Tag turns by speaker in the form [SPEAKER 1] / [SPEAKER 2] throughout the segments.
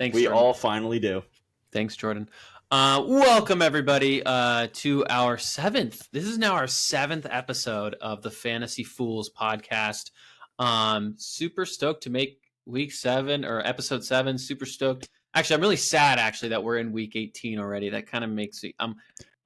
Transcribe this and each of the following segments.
[SPEAKER 1] Thanks,
[SPEAKER 2] We
[SPEAKER 1] Jordan.
[SPEAKER 2] all finally do.
[SPEAKER 1] Thanks, Jordan. Welcome, everybody, to our seventh. This is now our seventh episode of the Fantasy Foolz podcast. Super stoked to make week 7 or episode 7. Super stoked. Actually, I'm really sad that we're in week 18 already. That kind of makes me. I'm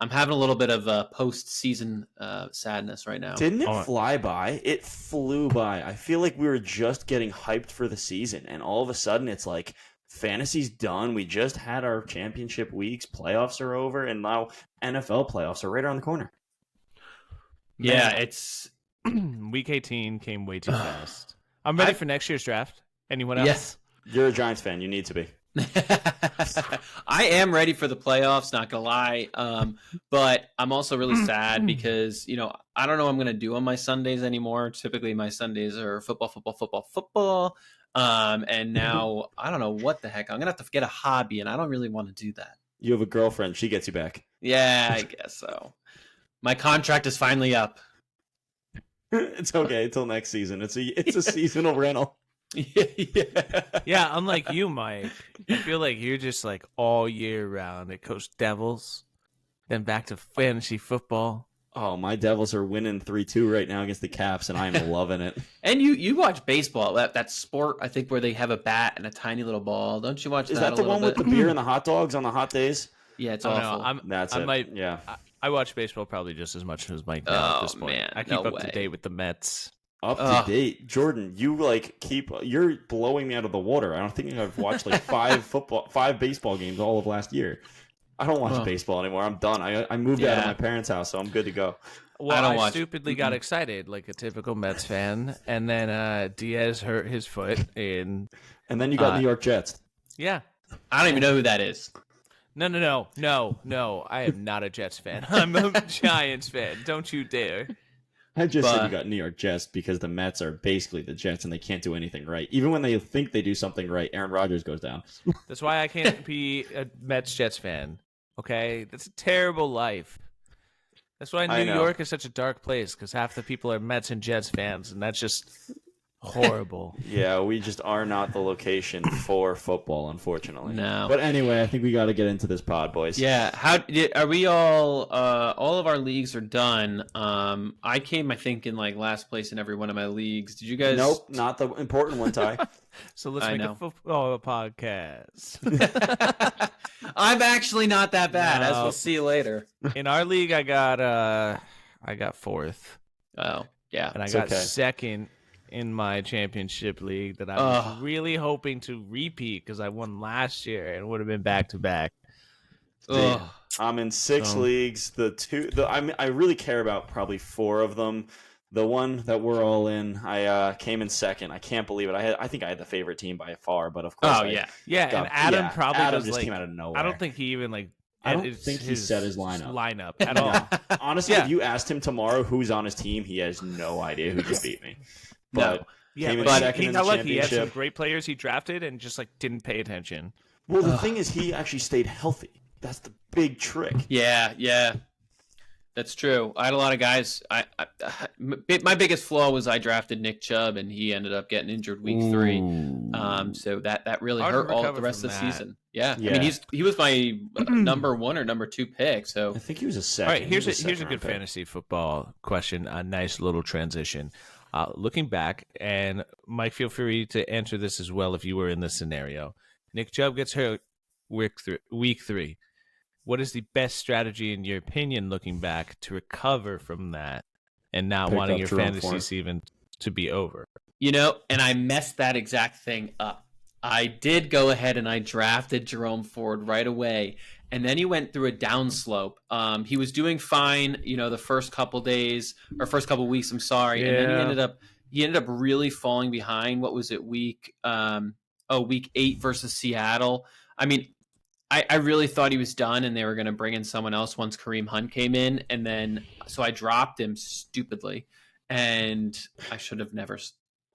[SPEAKER 1] having a little bit of a post-season sadness right now.
[SPEAKER 2] Didn't it fly by? It flew by. I feel like we were just getting hyped for the season, and all of a sudden it's like fantasy's done. We just had our championship weeks, playoffs are over, and now NFL playoffs are right around the corner.
[SPEAKER 1] Yeah, it's
[SPEAKER 3] week 18 came way too fast. I'm ready for next year's draft. Anyone else?
[SPEAKER 1] Yes.
[SPEAKER 2] You're a Giants fan. You need to be.
[SPEAKER 1] I am ready for the playoffs, not gonna lie, but I'm also really sad because I don't know what I'm gonna do on my Sundays anymore. Typically my Sundays are football, and now I don't know what the heck. I'm gonna have to get a hobby, and I don't really want to do that.
[SPEAKER 2] You have a girlfriend. She gets you back.
[SPEAKER 1] Yeah, I guess so. My contract is finally up.
[SPEAKER 2] It's okay until next season. It's a seasonal rental.
[SPEAKER 3] Yeah, unlike you, Mike. I feel like you're just like all year round. It goes Devils, then back to fantasy football.
[SPEAKER 2] Oh, my Devils are winning 3-2 right now against the Caps, and I'm loving it.
[SPEAKER 1] And you watch baseball, that sport, I think, where they have a bat and a tiny little ball. Don't you watch that?
[SPEAKER 2] Is that the one with the beer and the hot dogs on the hot days?
[SPEAKER 1] Yeah, it's awful.
[SPEAKER 2] That's it. Yeah.
[SPEAKER 3] I watch baseball probably just as much as Mike now at this point.
[SPEAKER 1] Man,
[SPEAKER 3] I keep up to date with the Mets.
[SPEAKER 2] Up to date, Jordan. You're blowing me out of the water. I don't think I've watched like 5 baseball games all of last year. I don't watch baseball anymore. I'm done. I moved out of my parents' house, so I'm good to go.
[SPEAKER 3] Well, I stupidly got excited like a typical Mets fan, and then Diaz hurt his foot, and
[SPEAKER 2] then you got New York Jets.
[SPEAKER 3] Yeah,
[SPEAKER 1] I don't even know who that is.
[SPEAKER 3] No. I am not a Jets fan. I'm a Giants fan. Don't you dare.
[SPEAKER 2] I just said you got New York Jets because the Mets are basically the Jets and they can't do anything right. Even when they think they do something right, Aaron Rodgers goes down.
[SPEAKER 3] That's why I can't be a Mets-Jets fan, okay? That's a terrible life. That's why New York is such a dark place, because half the people are Mets and Jets fans, and that's just horrible.
[SPEAKER 2] Yeah, we just are not the location for football, unfortunately.
[SPEAKER 1] No.
[SPEAKER 2] But anyway, I think we got to get into this pod, boys.
[SPEAKER 1] Yeah. Are we all of our leagues are done. I came, I think, in like last place in every one of my leagues. Did you guys?
[SPEAKER 2] Nope, not the important one, Ty.
[SPEAKER 3] So let's make a football podcast.
[SPEAKER 1] I'm actually not that bad, as we'll see later.
[SPEAKER 3] In our league, I got 4th.
[SPEAKER 1] Oh, yeah.
[SPEAKER 3] And I got 2nd in my championship league that I was really hoping to repeat because I won last year and would have been back-to-back.
[SPEAKER 2] I'm in 6 leagues. I really care about probably 4 of them. The one that we're all in, I came in 2nd. I can't believe it. I think I had the favorite team by far, but of course.
[SPEAKER 3] And Adam
[SPEAKER 2] Adam just came out of nowhere.
[SPEAKER 3] I don't think he even
[SPEAKER 2] I don't think he set his lineup
[SPEAKER 3] at all.
[SPEAKER 2] Honestly, if you asked him tomorrow who's on his team, he has no idea who just beat me. But came in 2nd in the championship.
[SPEAKER 3] He had some great players he drafted and just like didn't pay attention.
[SPEAKER 2] Well, the thing is, he actually stayed healthy. That's the big trick.
[SPEAKER 1] Yeah. That's true. I had a lot of guys. My biggest flaw was I drafted Nick Chubb, and he ended up getting injured week 3. So that really hurt all the rest of the season. Yeah. I mean, he was my number 1 or number 2 pick. So
[SPEAKER 2] I think he was a 2nd.
[SPEAKER 3] All right, here's a good fantasy football question. A nice little transition. Looking back, and Mike, feel free to answer this as well if you were in this scenario. Nick Chubb gets hurt week 3. What is the best strategy, in your opinion, looking back, to recover from that and not wanting your fantasy season to be over?
[SPEAKER 1] And I messed that exact thing up. I did go ahead and I drafted Jerome Ford right away, and then he went through a downslope. He was doing fine, the first couple days or first couple weeks. I'm sorry, and then he ended up really falling behind. What was it, week 8 versus Seattle? I mean, I really thought he was done, and they were going to bring in someone else once Kareem Hunt came in, and then so I dropped him stupidly, and I should have never.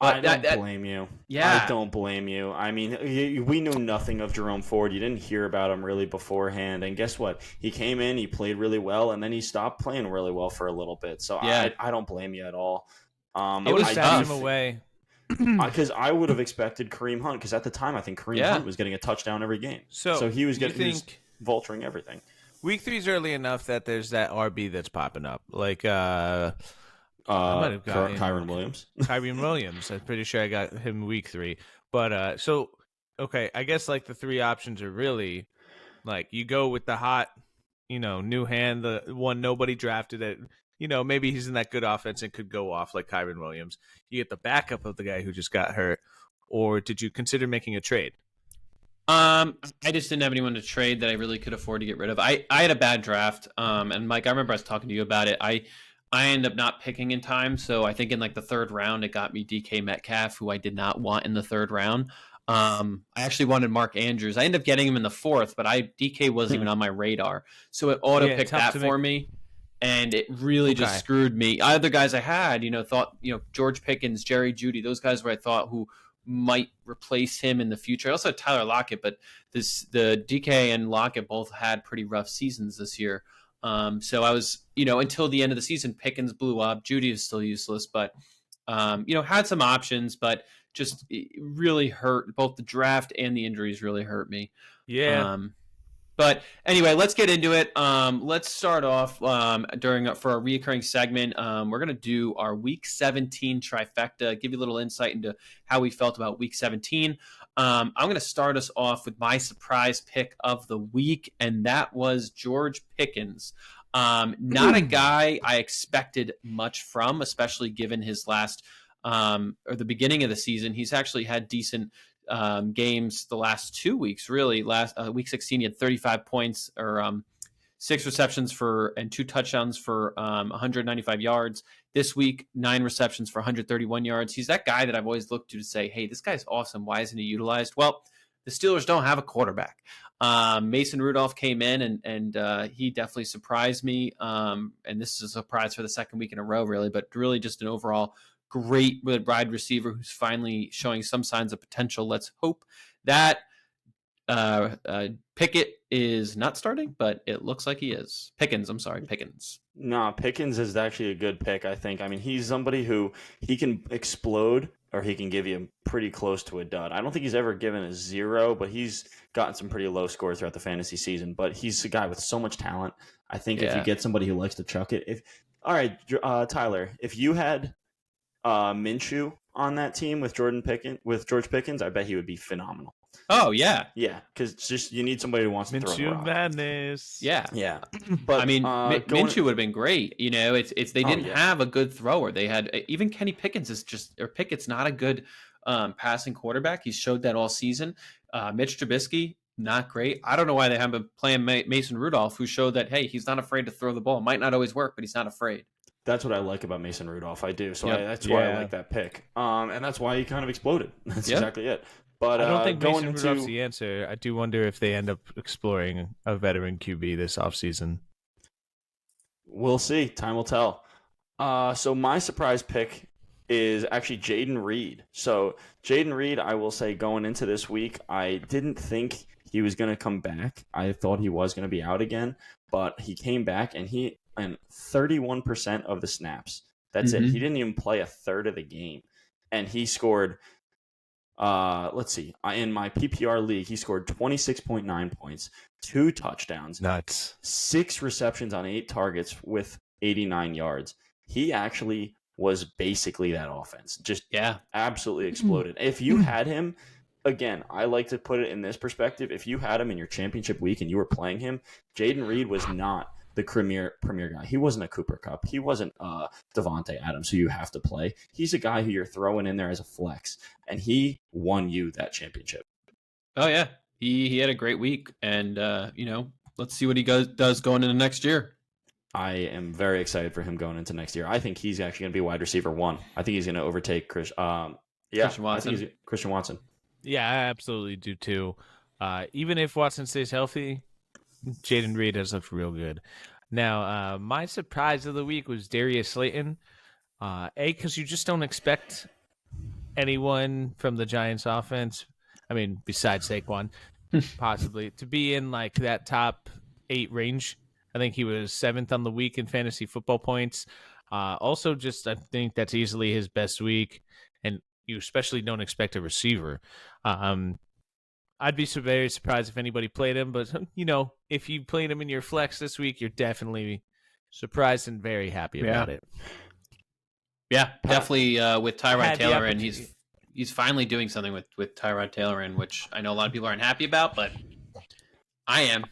[SPEAKER 2] I don't blame you.
[SPEAKER 1] Yeah,
[SPEAKER 2] I don't blame you. I mean, we knew nothing of Jerome Ford. You didn't hear about him really beforehand, and guess what? He came in, he played really well, and then he stopped playing really well for a little bit. So I don't blame you at all.
[SPEAKER 3] I would have stashed him away.
[SPEAKER 2] Because I would have expected Kareem Hunt, because at the time I think Kareem Hunt was getting a touchdown every game. So he was he was vulturing everything.
[SPEAKER 3] Week 3 is early enough that there's that RB that's popping up, like I might have gotten
[SPEAKER 2] Kyren Williams.
[SPEAKER 3] Kyren Williams. I'm pretty sure I got him week 3. But okay, I guess like the 3 options are really like you go with the hot, new hand, the one nobody drafted it. Maybe he's in that good offense and could go off like Kyren Williams. You get the backup of the guy who just got hurt, or did you consider making a trade?
[SPEAKER 1] I just didn't have anyone to trade that I really could afford to get rid of. I had a bad draft, and Mike, I remember I was talking to you about it. I ended up not picking in time, so I think in like the 3rd round, it got me DK Metcalf, who I did not want in the 3rd round. I actually wanted Mark Andrews. I ended up getting him in the 4th, but DK wasn't even on my radar, so it auto picked that for me. And it really just screwed me. Other guys I had, thought, George Pickens, Jerry Jeudy, those guys where I thought who might replace him in the future. I also had Tyler Lockett, but the DK and Lockett both had pretty rough seasons this year. So I was, until the end of the season, Pickens blew up. Jeudy is still useless, but, had some options, but just it really hurt. Both the draft and the injuries really hurt me.
[SPEAKER 3] Yeah.
[SPEAKER 1] But anyway, let's get into it. Let's start off for a reoccurring segment. We're going to do our Week 17 trifecta, give you a little insight into how we felt about Week 17. I'm going to start us off with my surprise pick of the week, and that was George Pickens. Not a guy I expected much from, especially given his last or the beginning of the season. He's actually had decent games the last 2 weeks, really. Last week 16, he had 35 points or 6 receptions and 2 touchdowns for 195 yards. This week, 9 receptions for 131 yards. He's that guy that I've always looked to say, hey, this guy's awesome. Why isn't he utilized? Well, the Steelers don't have a quarterback. Mason Rudolph came in and he definitely surprised me. And this is a surprise for the 2nd week in a row, really, but really just an overall great wide receiver who's finally showing some signs of potential. Let's hope that Pickett is not starting, but it looks like he is. Pickens.
[SPEAKER 2] No, Pickens is actually a good pick, I think. I mean, he's somebody who he can explode or he can give you pretty close to a dud. I don't think he's ever given a 0, but he's gotten some pretty low scores throughout the fantasy season. But he's a guy with so much talent. I think if you get somebody who likes to chuck it. All right, Tyler, if you had Minshew on that team with George Pickens, I bet he would be phenomenal.
[SPEAKER 1] Oh yeah,
[SPEAKER 2] because just you need somebody who wants to throw a rock.
[SPEAKER 3] Madness.
[SPEAKER 2] Yeah. But
[SPEAKER 1] I mean, Minshew would have been great. It's they didn't have a good thrower. They had even Kenny Pickens Pickett's not a good passing quarterback. He's showed that all season. Mitch Trubisky, not great. I don't know why they haven't been playing Mason Rudolph, who showed that hey, he's not afraid to throw the ball. Might not always work, but he's not afraid.
[SPEAKER 2] That's what I like about Mason Rudolph. I do. So that's why I like that pick. And that's why he kind of exploded. That's exactly it. But
[SPEAKER 3] I don't think Mason Rudolph's the answer. I do wonder if they end up exploring a veteran QB this offseason.
[SPEAKER 2] We'll see. Time will tell. So my surprise pick is actually Jayden Reed. So Jayden Reed, I will say going into this week, I didn't think he was going to come back. I thought he was going to be out again. But he came back and 31% of the snaps. That's it. He didn't even play a third of the game. And he scored, let's see, in my PPR league, he scored 26.9 points, 2 touchdowns.
[SPEAKER 3] Nuts.
[SPEAKER 2] 6 receptions on 8 targets with 89 yards. He actually was basically that offense. Just absolutely exploded. If you had him, again, I like to put it in this perspective. If you had him in your championship week and you were playing him, Jayden Reed was not the premier guy. He wasn't a Cooper Kupp. He wasn't Devontae Adams, who you have to play. He's a guy who you're throwing in there as a flex, and he won you that championship.
[SPEAKER 1] Oh yeah, he had a great week, and let's see what he does going into next year.
[SPEAKER 2] I am very excited for him going into next year. I think he's actually going to be wide receiver 1. I think he's going to overtake Christian Watson. I think he's Christian Watson.
[SPEAKER 3] Yeah, I absolutely do too. Even if Watson stays healthy, Jayden Reed has looked real good. Now, my surprise of the week was Darius Slayton. Because you just don't expect anyone from the Giants offense, I mean, besides Saquon, possibly, to be in like that top 8 range. I think he was 7th on the week in fantasy football points. Also, just I think that's easily his best week. And you especially don't expect a receiver. I'd be very surprised if anybody played him, but if you played him in your flex this week, you're definitely surprised and very happy about it.
[SPEAKER 1] Yeah, definitely with Tyrod Taylor, and
[SPEAKER 3] opportunity.
[SPEAKER 1] he's finally doing something with Tyrod Taylor, in which I know a lot of people aren't happy about, but I am.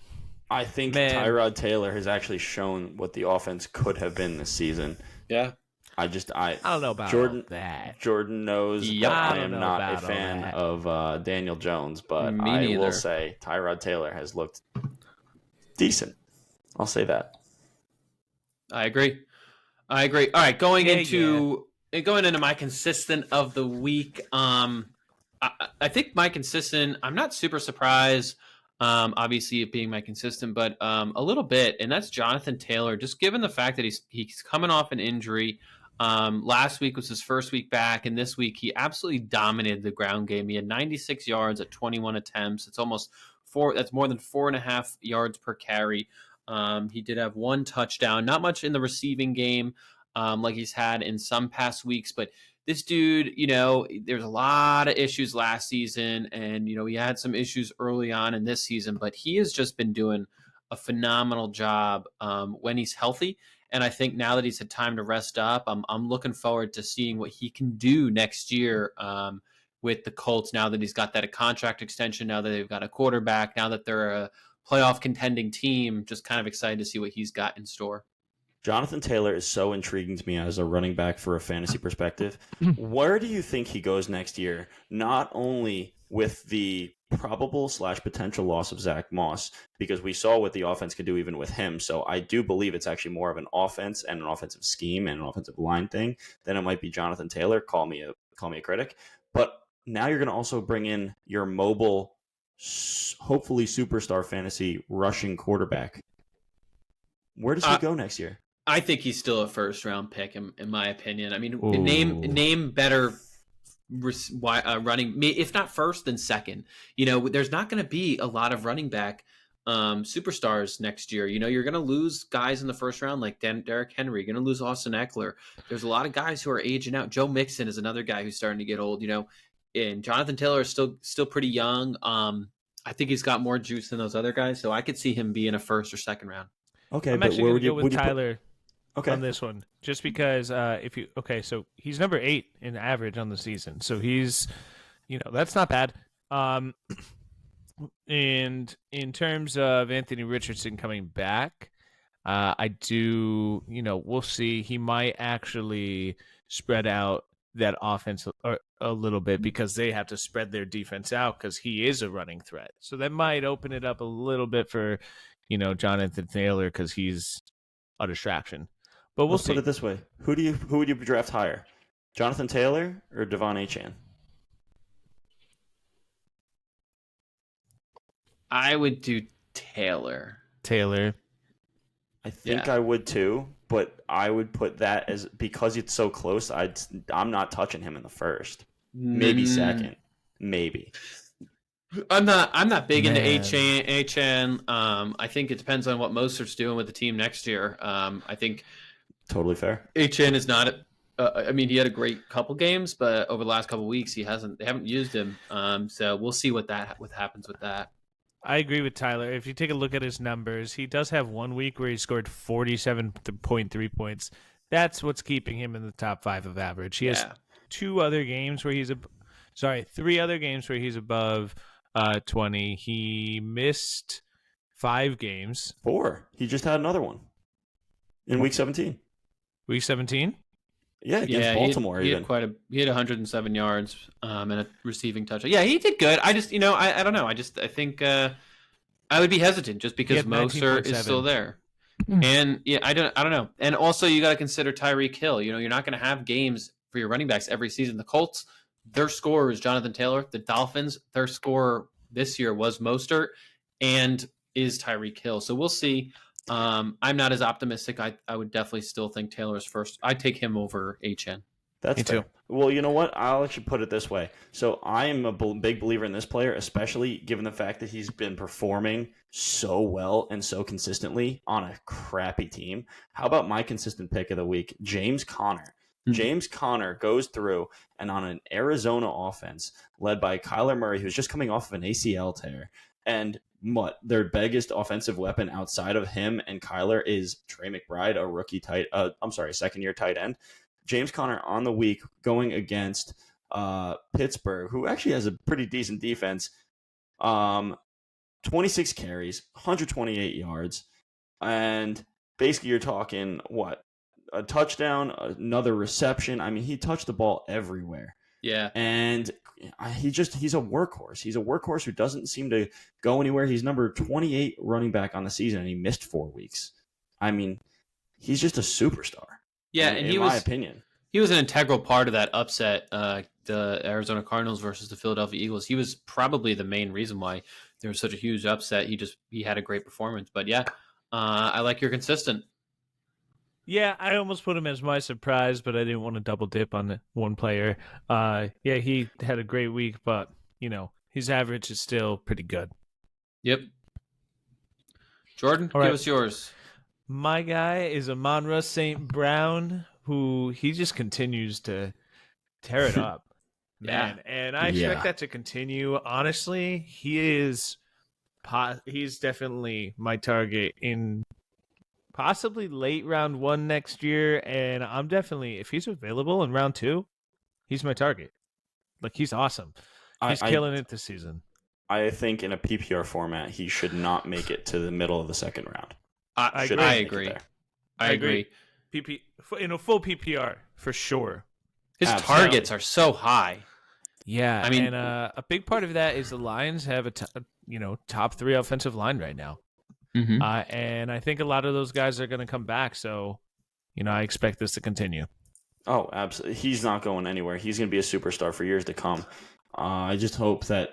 [SPEAKER 2] I think Tyrod Taylor has actually shown what the offense could have been this season.
[SPEAKER 1] Yeah.
[SPEAKER 2] I don't
[SPEAKER 3] know about that.
[SPEAKER 2] Jordan knows
[SPEAKER 1] Yep.
[SPEAKER 2] that I am not a fan of Daniel Jones, but
[SPEAKER 1] Me
[SPEAKER 2] I
[SPEAKER 1] neither.
[SPEAKER 2] will say Tyrod Taylor has looked decent. I'll say that.
[SPEAKER 1] I agree. All right, going into my consistent of the week. I think my consistent. I'm not super surprised. Obviously, it being my consistent, but a little bit, and that's Jonathan Taylor. Just given the fact that he's coming off an injury. Last week was his first week back, and this week he absolutely dominated the ground game. He had 96 yards at 21 attempts. It's almost that's more than 4.5 yards per carry. He did have 1 touchdown, not much in the receiving game, like he's had in some past weeks, but this dude, there's a lot of issues last season, and, he had some issues early on in this season, but he has just been doing a phenomenal job when he's healthy. And I think now that he's had time to rest up, I'm looking forward to seeing what he can do next year with the Colts, now that he's got that contract extension, now that they've got a quarterback, now that they're a playoff contending team. Just kind of excited to see what he's got in store.
[SPEAKER 2] Jonathan Taylor is so intriguing to me as a running back for a fantasy perspective. Where do you think he goes next year? Not only with the probable / potential loss of Zach Moss, because we saw what the offense could do even with him. So I do believe it's actually more of an offense and an offensive scheme and an offensive line thing than it might be Jonathan Taylor. Call me a critic. But now you're going to also bring in your mobile, hopefully superstar fantasy rushing quarterback. Where does he go next year?
[SPEAKER 1] I think he's still a first-round pick, in my opinion. I mean, name better running, if not first, then second. There's not going to be a lot of running back superstars next year. You're going to lose guys in the first round like Derrick Henry. You're going to lose Austin Eckler. There's a lot of guys who are aging out. Joe Mixon is another guy who's starting to get old. And Jonathan Taylor is still pretty young. I think he's got more juice than those other guys, so I could see him being a first or second round.
[SPEAKER 3] Okay, I'm actually going to go with Tyler on this one, just because so he's number 8 in average on the season, so he's, that's not bad. And in terms of Anthony Richardson coming back, I do, we'll see. He might actually spread out that offense a little bit because they have to spread their defense out because he is a running threat. So that might open it up a little bit for, Jonathan Taylor because he's a distraction. But we'll see.
[SPEAKER 2] Put it this way: who would you draft higher, Jonathan Taylor or Devon Achane?
[SPEAKER 1] I would do Taylor.
[SPEAKER 2] I think I would too, but I would put that as, because it's so close. I'm not touching him in the first, maybe second, maybe.
[SPEAKER 1] I'm not big into Achane. I think it depends on what Mostert's doing with the team next year. I think
[SPEAKER 2] totally fair.
[SPEAKER 1] Achane is not. He had a great couple games, but over the last couple weeks, they haven't used him. So we'll see what happens with that.
[SPEAKER 3] I agree with Tyler. If you take a look at his numbers, he does have 1 week where he scored 47.3 points. That's what's keeping him in the top 5 of average. He has 3 other games where he's above 20. He missed 5 games.
[SPEAKER 2] 4. He just had another one in week 17.
[SPEAKER 3] Week 17?
[SPEAKER 2] Yeah, against Baltimore.
[SPEAKER 1] He had 107 yards and a receiving touchdown. Yeah, he did good. I just, I don't know. I think I would be hesitant just because Mostert is still there. And I don't know. And also you got to consider Tyreek Hill. You're not going to have games for your running backs every season. The Colts, their scorer is Jonathan Taylor. The Dolphins, their scorer this year was Mostert and is Tyreek Hill. So we'll see. I'm not as optimistic. I would definitely still think Taylor's first. I'd take him over Achane.
[SPEAKER 2] That's fair. Well, you know what? I'll actually put it this way. So I am a big believer in this player, especially given the fact that he's been performing so well and so consistently on a crappy team. How about my consistent pick of the week, James Conner? James Conner goes through and on an Arizona offense led by Kyler Murray, who's just coming off of an ACL tear, and their biggest offensive weapon outside of him and Kyler is Trey McBride, a second-year tight end. James Conner on the week going against Pittsburgh, who actually has a pretty decent defense. 26 carries, 128 yards, and basically you're talking a touchdown, another reception. I mean, he touched the ball everywhere.
[SPEAKER 1] Yeah.
[SPEAKER 2] And he's a workhorse. He's a workhorse who doesn't seem to go anywhere. He's number 28 running back on the season, and he missed 4 weeks. I mean, he's just a superstar.
[SPEAKER 1] Yeah,
[SPEAKER 2] in my opinion.
[SPEAKER 1] He was an integral part of that upset, the Arizona Cardinals versus the Philadelphia Eagles. He was probably the main reason why there was such a huge upset. He had a great performance. But yeah, I like your consistent.
[SPEAKER 3] Yeah, I almost put him as my surprise, but I didn't want to double dip on one player. Yeah, he had a great week, but his average is still pretty good.
[SPEAKER 1] Yep. Jordan, give us yours.
[SPEAKER 3] My guy is Amon-Ra St. Brown, who he just continues to tear it up. Man, and I expect that to continue. Honestly, he's definitely my target in possibly late round 1 next year, and I'm definitely, if he's available in round 2, he's my target. Like, he's awesome. He's killing it this season.
[SPEAKER 2] I think in a PPR format, he should not make it to the middle of the second round.
[SPEAKER 1] I agree. I agree.
[SPEAKER 3] In a full PPR, for sure.
[SPEAKER 1] His targets are so high.
[SPEAKER 3] Yeah, I mean, and a big part of that is the Lions have a top 3 offensive line right now.
[SPEAKER 1] Mm-hmm.
[SPEAKER 3] And I think a lot of those guys are going to come back. So, I expect this to continue.
[SPEAKER 2] Oh, absolutely. He's not going anywhere. He's going to be a superstar for years to come. I just hope that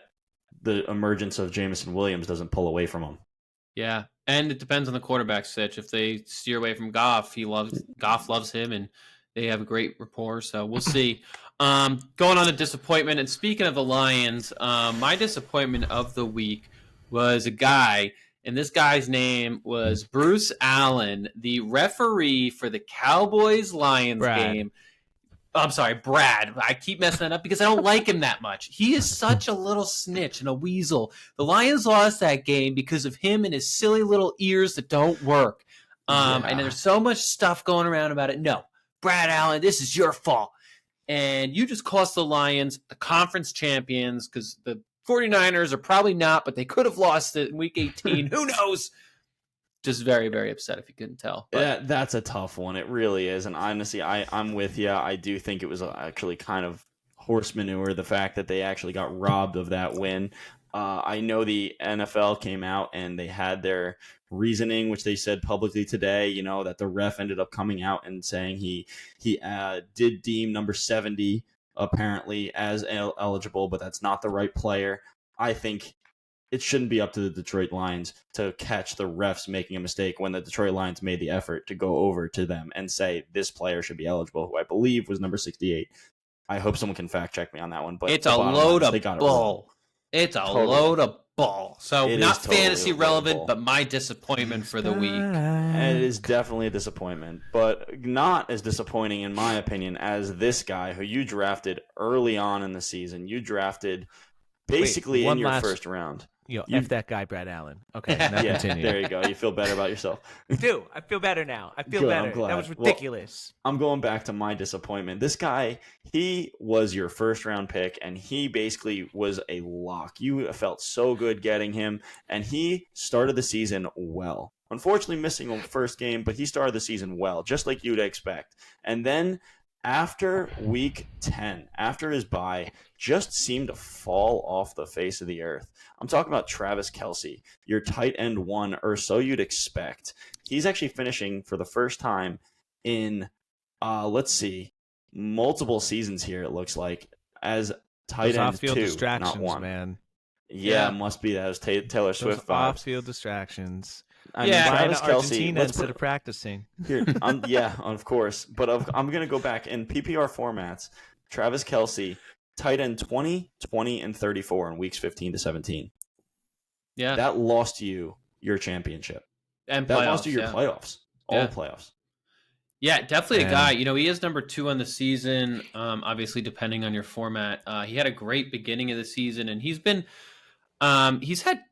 [SPEAKER 2] the emergence of Jameson Williams doesn't pull away from him.
[SPEAKER 1] Yeah, and it depends on the quarterback stitch. If they steer away from Goff, Goff loves him, and they have a great rapport. So we'll see. Going on to disappointment, and speaking of the Lions, my disappointment of the week was a guy. And this guy's name was Bruce Allen, the referee for the Cowboys-Lions game. I'm sorry, Brad. I keep messing that up because I don't like him that much. He is such a little snitch and a weasel. The Lions lost that game because of him and his silly little ears that don't work. And there's so much stuff going around about it. No, Brad Allen, this is your fault. And you just cost the Lions the conference champions because the 49ers are probably not, but they could have lost it in week 18. Who knows? Just very, very upset if you couldn't tell.
[SPEAKER 2] But that's a tough one. It really is. And honestly, I'm with you. I do think it was actually kind of horse manure, the fact that they actually got robbed of that win. I know the NFL came out and they had their reasoning, which they said publicly today, that the ref ended up coming out and saying he did deem number 70 apparently as eligible, but that's not the right player. I think it shouldn't be up to the Detroit Lions to catch the refs making a mistake when the Detroit Lions made the effort to go over to them and say this player should be eligible, who I believe was number 68. I hope someone can fact check me on that one. But
[SPEAKER 1] it's a load of bull. It's a load of bull. So not fantasy relevant, but my disappointment for the week.
[SPEAKER 2] And it is definitely a disappointment, but not as disappointing in my opinion as this guy who you drafted early on in the season. You drafted basically in your first round.
[SPEAKER 3] F that guy, Brad Allen. Okay, now continue.
[SPEAKER 2] There you go. You feel better about yourself.
[SPEAKER 3] I do. I feel better now. I feel better. That was ridiculous.
[SPEAKER 2] Well, I'm going back to my disappointment. This guy, he was your first round pick, and he basically was a lock. You felt so good getting him, and he started the season well. Unfortunately, missing the first game, but he started the season well, just like you'd expect. And then after week 10, after his bye, just seemed to fall off the face of the earth. I'm talking about Travis Kelce, your tight end 1, or so you'd expect. He's actually finishing for the first time in, multiple seasons here, it looks like, as tight end 2, not 1.
[SPEAKER 3] Man.
[SPEAKER 2] Yeah, it must be that. It was Taylor Swift vibes.
[SPEAKER 3] Off-field distractions.
[SPEAKER 2] I mean, Travis Kelce,
[SPEAKER 3] Argentina instead of practicing.
[SPEAKER 2] Here, yeah, of course. But I'm going to go back in PPR formats. Travis Kelce, tight end 20, 20, and 34 in weeks 15 to 17.
[SPEAKER 1] Yeah.
[SPEAKER 2] That lost you your championship.
[SPEAKER 1] And
[SPEAKER 2] that
[SPEAKER 1] playoffs,
[SPEAKER 2] lost you your playoffs. All the playoffs.
[SPEAKER 1] Yeah, definitely a
[SPEAKER 3] And
[SPEAKER 1] guy. He is number 2 on the season. Obviously, depending on your format, he had a great beginning of the season, and he's had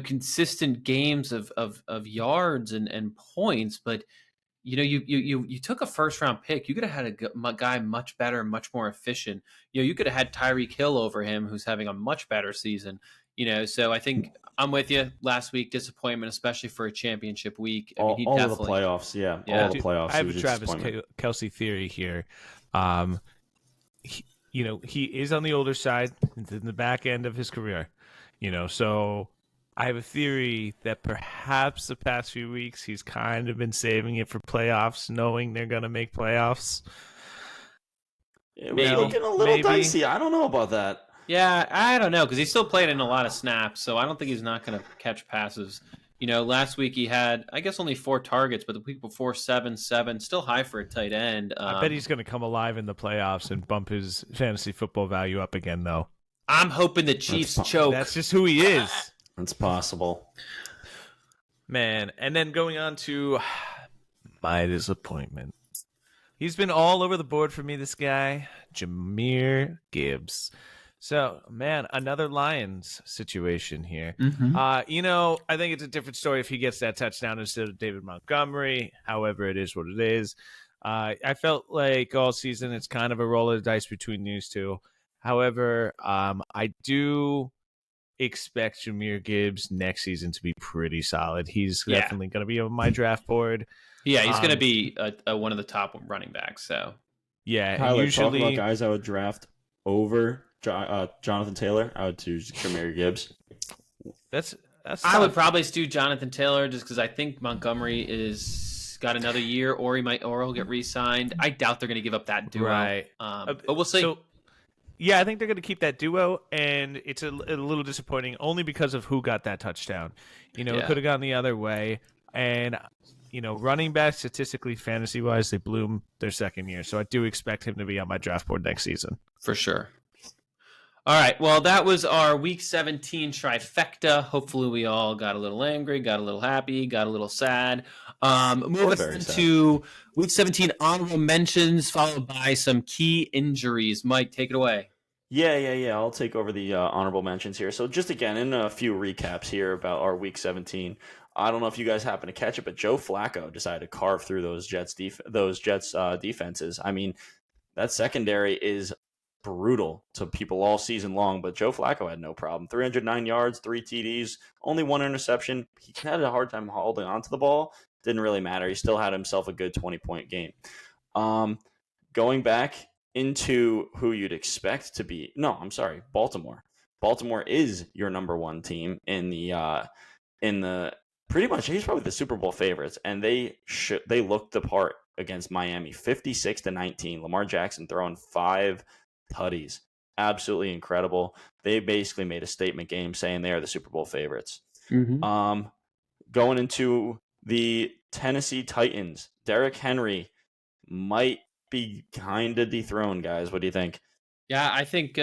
[SPEAKER 1] consistent games of yards and points. But you took a first round pick. You could have had a guy much better, much more efficient. You could have had Tyreek Hill over him, who's having a much better season. So I think I'm with you. Last week, disappointment, especially for a championship week. I mean, he
[SPEAKER 2] All of the
[SPEAKER 1] definitely,
[SPEAKER 2] playoffs, yeah, all
[SPEAKER 1] yeah,
[SPEAKER 2] of the
[SPEAKER 3] dude,
[SPEAKER 2] playoffs.
[SPEAKER 3] I
[SPEAKER 2] It
[SPEAKER 3] have a
[SPEAKER 2] was a
[SPEAKER 3] Travis
[SPEAKER 2] disappointment.
[SPEAKER 3] Kelsey theory here. Um, he is on the older side. It's in the back end of his career. So I have a theory that perhaps the past few weeks he's kind of been saving it for playoffs, knowing they're going to make playoffs.
[SPEAKER 2] It was
[SPEAKER 1] maybe.
[SPEAKER 2] looking a little dicey. I don't know about that.
[SPEAKER 1] Yeah, I don't know because he still played in a lot of snaps, so I don't think he's not going to catch passes. Last week he had, I guess, only 4 targets, but the week before 7, still high for a tight end.
[SPEAKER 3] I bet he's going to come alive in the playoffs and bump his fantasy football value up again, though.
[SPEAKER 1] I'm hoping the Chiefs choke.
[SPEAKER 3] That's just who he is.
[SPEAKER 2] It's possible.
[SPEAKER 3] Man, and then going on to my disappointment. He's been all over the board for me, this guy, Jahmyr Gibbs. So, man, another Lions situation here.
[SPEAKER 1] Mm-hmm.
[SPEAKER 3] I think it's a different story if he gets that touchdown instead of David Montgomery. However, it is what it is. I felt like all season it's kind of a roll of the dice between these two. However, I do expect Jahmyr Gibbs next season to be pretty solid. He's definitely going to be on my draft board.
[SPEAKER 1] Yeah, he's going to be one of the top running backs. So,
[SPEAKER 3] yeah,
[SPEAKER 2] Tyler,
[SPEAKER 3] usually
[SPEAKER 2] talk about guys I would draft over Jonathan Taylor. I would choose Jahmyr Gibbs.
[SPEAKER 3] that's
[SPEAKER 1] I would probably do Jonathan Taylor just because I think Montgomery is got another year, or he'll get re-signed. I doubt they're going to give up that duo,
[SPEAKER 3] right.
[SPEAKER 1] But we'll see.
[SPEAKER 3] So, yeah, I think they're going to keep that duo, and it's a little disappointing only because of who got that touchdown. It could have gone the other way, and running back statistically, fantasy-wise, they bloom their second year, so I do expect him to be on my draft board next season
[SPEAKER 1] for sure. All right, well, that was our Week 17 trifecta. Hopefully, we all got a little angry, got a little happy, got a little sad. Moving on to Week 17 honorable mentions, followed by some key injuries. Mike, take it away.
[SPEAKER 2] Yeah. I'll take over the honorable mentions here. So just again, in a few recaps here about our Week 17. I don't know if you guys happen to catch it, but Joe Flacco decided to carve through those Jets defenses. I mean, that secondary is brutal to people all season long, but Joe Flacco had no problem. 309 yards, 3 TDs, only 1 interception. He had a hard time holding onto the ball. Didn't really matter. He still had himself a good 20-point game. Going back into who you'd expect to be, Baltimore. Baltimore is your number 1 team in the pretty much. He's probably the Super Bowl favorites, and they looked the part against Miami, 56-19. Lamar Jackson throwing 5 tutties. Absolutely incredible. They basically made a statement game saying they are the Super Bowl favorites.
[SPEAKER 1] Mm-hmm.
[SPEAKER 2] Going into the Tennessee Titans, Derrick Henry might be kind of dethroned, guys. What do you think?
[SPEAKER 1] Yeah, I think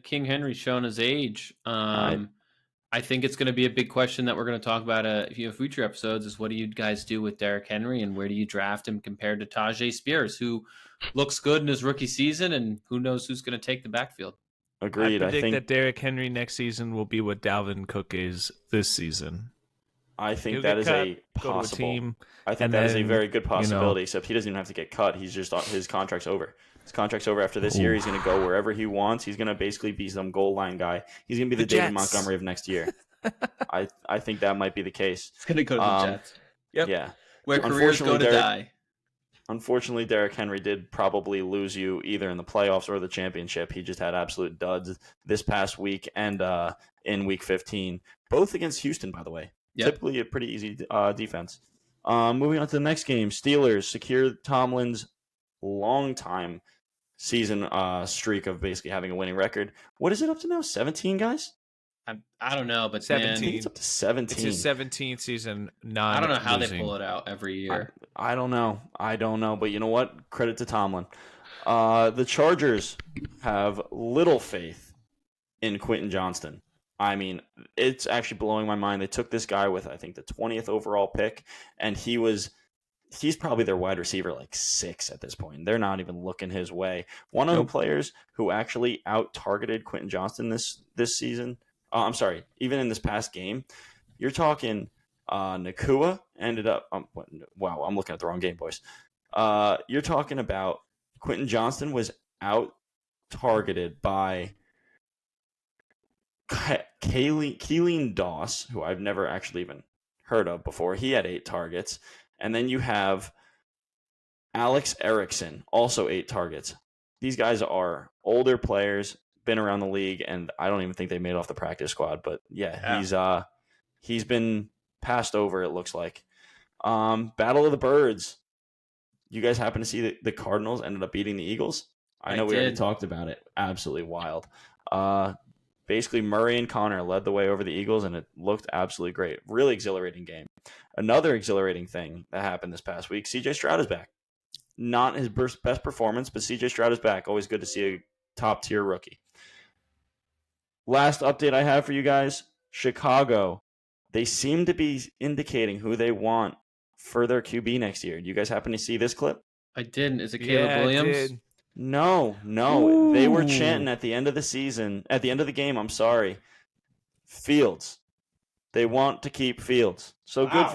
[SPEAKER 1] King Henry's shown his age. I think it's going to be a big question that we're going to talk about future episodes is what do you guys do with Derrick Henry and where do you draft him compared to Tajay Spears, who looks good in his rookie season, and who knows who's going to take the backfield.
[SPEAKER 2] Agreed.
[SPEAKER 3] I think that Derrick Henry next season will be what Dalvin Cook is this season.
[SPEAKER 2] I think that is a possible. I think that is a very good possibility, except he doesn't even have to get cut. He's just his contract's over. His contract's over after this year. He's going to go wherever he wants. He's going to basically be some goal line guy. He's going to be the David Montgomery of next year. I think that might be the case.
[SPEAKER 1] He's going to go to the Jets.
[SPEAKER 3] Yep.
[SPEAKER 2] Yeah.
[SPEAKER 1] Where careers go to die.
[SPEAKER 2] Unfortunately, Derrick Henry did probably lose you either in the playoffs or the championship. He just had absolute duds this past week and in Week 15, both against Houston, by the way. Yep. Typically a pretty easy defense. Moving on to the next game, Steelers secure Tomlin's long-time season streak of basically having a winning record. What is it up to now? 17, guys?
[SPEAKER 1] I don't know, but
[SPEAKER 3] 17.
[SPEAKER 2] I think it's up to 17.
[SPEAKER 3] It's his 17th season.
[SPEAKER 1] I don't know how they pull it out every year.
[SPEAKER 2] I don't know. But you know what? Credit to Tomlin. The Chargers have little faith in Quentin Johnston. I mean, it's actually blowing my mind. They took this guy with, I think, the 20th overall pick, and he was he's probably their wide receiver like 6 at this point. They're not even looking his way. One of the
[SPEAKER 1] Nope.
[SPEAKER 2] players who actually out-targeted Quentin Johnston this season, I'm sorry, even in this past game, you're talking Nakua ended up, wow, I'm looking at the wrong game, boys. You're talking about Quentin Johnston was out-targeted by Keelan Doss, who I've never actually even heard of before. He had 8 targets. And then you have Alex Erickson, also 8 targets. These guys are older players, been around the league, and I don't even think they made off the practice squad. But yeah. He's been passed over, it looks like. Battle of the Birds. You guys happen to see the Cardinals ended up beating the Eagles? I know we already talked about it. Absolutely wild. Basically, Murray and Connor led the way over the Eagles, and it looked absolutely great. Really exhilarating game. Another exhilarating thing that happened this past week, C.J. Stroud is back. Not his best performance, but C.J. Stroud is back. Always good to see a top-tier rookie. Last update I have for you guys, Chicago. They seem to be indicating who they want for their QB next year. Do you guys happen to see this clip?
[SPEAKER 1] I didn't. Is it Caleb Williams?
[SPEAKER 3] I did.
[SPEAKER 2] No.
[SPEAKER 1] Ooh.
[SPEAKER 2] They were chanting at the end of the season, at the end of the game, Fields. They want to keep Fields. So
[SPEAKER 1] Wow.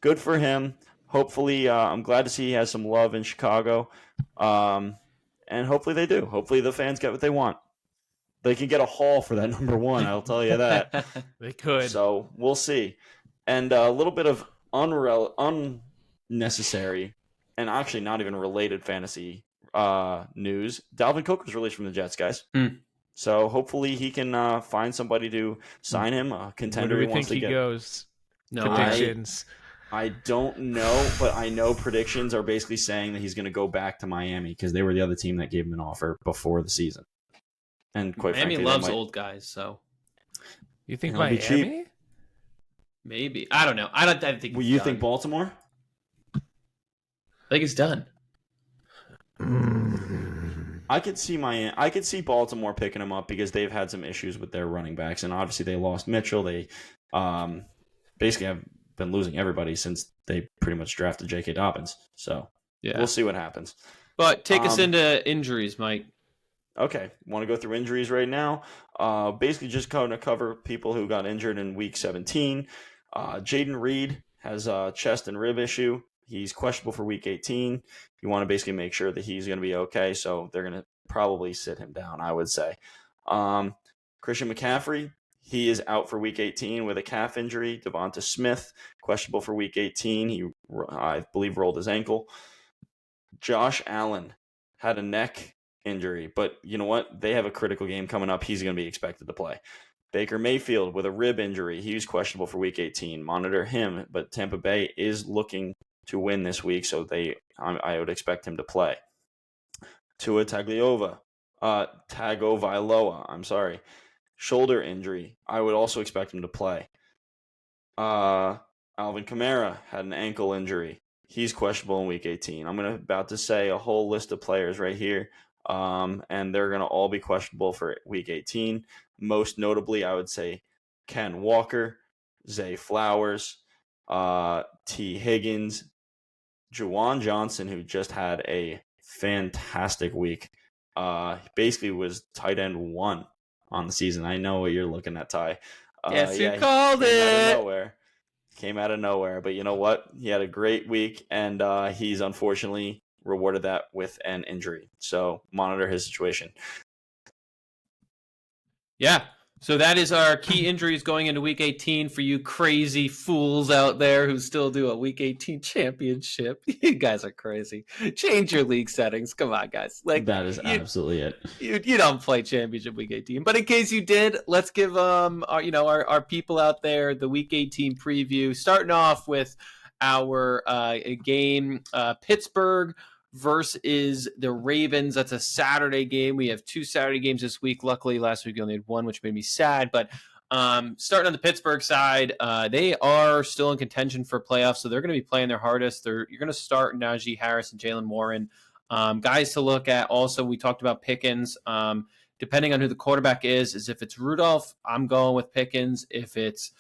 [SPEAKER 2] good for him. Hopefully, I'm glad to see he has some love in Chicago. And hopefully they do. Hopefully the fans get what they want. They can get a haul for that number 1, I'll tell you that.
[SPEAKER 3] They could.
[SPEAKER 2] So we'll see. And a little bit of unnecessary and actually not even related fantasy news. Dalvin Cook was released from the Jets, guys. So hopefully he can find somebody to sign him, a contender
[SPEAKER 3] Where
[SPEAKER 2] he
[SPEAKER 3] do we
[SPEAKER 2] wants
[SPEAKER 3] think
[SPEAKER 2] to
[SPEAKER 3] he
[SPEAKER 2] get.
[SPEAKER 3] goes?
[SPEAKER 1] No,
[SPEAKER 3] Predictions.
[SPEAKER 2] I don't know, but I know predictions are basically saying that he's going to go back to Miami because they were the other team that gave him an offer before the season. And quite
[SPEAKER 1] Miami
[SPEAKER 2] frankly,
[SPEAKER 1] loves old guys, so
[SPEAKER 3] You think
[SPEAKER 2] It'll be cheap.
[SPEAKER 3] Miami?
[SPEAKER 1] maybe. I don't know. I think
[SPEAKER 2] Well,
[SPEAKER 1] he's
[SPEAKER 2] you
[SPEAKER 1] done.
[SPEAKER 2] think Baltimore?
[SPEAKER 1] I think he's done.
[SPEAKER 2] I could see Baltimore picking him up because they've had some issues with their running backs, and obviously they lost Mitchell. They basically have been losing everybody since they pretty much drafted J.K. Dobbins. So we'll see what happens.
[SPEAKER 1] But take us into injuries, Mike.
[SPEAKER 2] Okay, want to go through injuries right now? Basically, just going to cover people who got injured in Week 17. Jaden Reed has a chest and rib issue. He's questionable for Week 18. You want to basically make sure that he's going to be okay, so they're going to probably sit him down, I would say. Christian McCaffrey, he is out for Week 18 with a calf injury. Devonta Smith, questionable for Week 18. He, I believe, rolled his ankle. Josh Allen had a neck injury, but you know what? They have a critical game coming up. He's going to be expected to play. Baker Mayfield with a rib injury. He's questionable for Week 18. Monitor him, but Tampa Bay is looking to win this week, so I would expect him to play. Tua Tagovailoa, shoulder injury. I would also expect him to play. Alvin Kamara had an ankle injury. He's questionable in Week 18. I'm about to say a whole list of players right here, and they're going to all be questionable for Week 18. Most notably, I would say Ken Walker, Zay Flowers, T. Higgins, Juwan Johnson, who just had a fantastic week. Basically was tight end 1 on the season. I know what you're looking at, Ty.
[SPEAKER 1] Guess who called it?
[SPEAKER 2] Came out of nowhere. But you know what? He had a great week, and he's unfortunately rewarded that with an injury. So monitor his situation.
[SPEAKER 1] Yeah. So that is our key injuries going into Week 18 for you crazy fools out there who still do a Week 18 championship. You guys are crazy. Change your league settings. Come on, guys. Like
[SPEAKER 2] that is absolutely it.
[SPEAKER 1] You don't play championship Week 18. But in case you did, let's give our people out there the Week 18 preview. Starting off with our game, Pittsburgh versus the Ravens. That's a Saturday game. We have 2 Saturday games this week. Luckily, last week we only had 1, which made me sad. But starting on the Pittsburgh side, they are still in contention for playoffs, so they're going to be playing their hardest. You're going to start Najee Harris and Jalen Warren. Guys to look at also, we talked about Pickens. Depending on who the quarterback is if it's Rudolph, I'm going with Pickens. If it's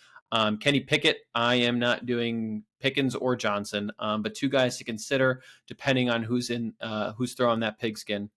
[SPEAKER 1] Kenny Pickett, I am not doing Pickens or Johnson, but two guys to consider depending on who's throwing that pigskin.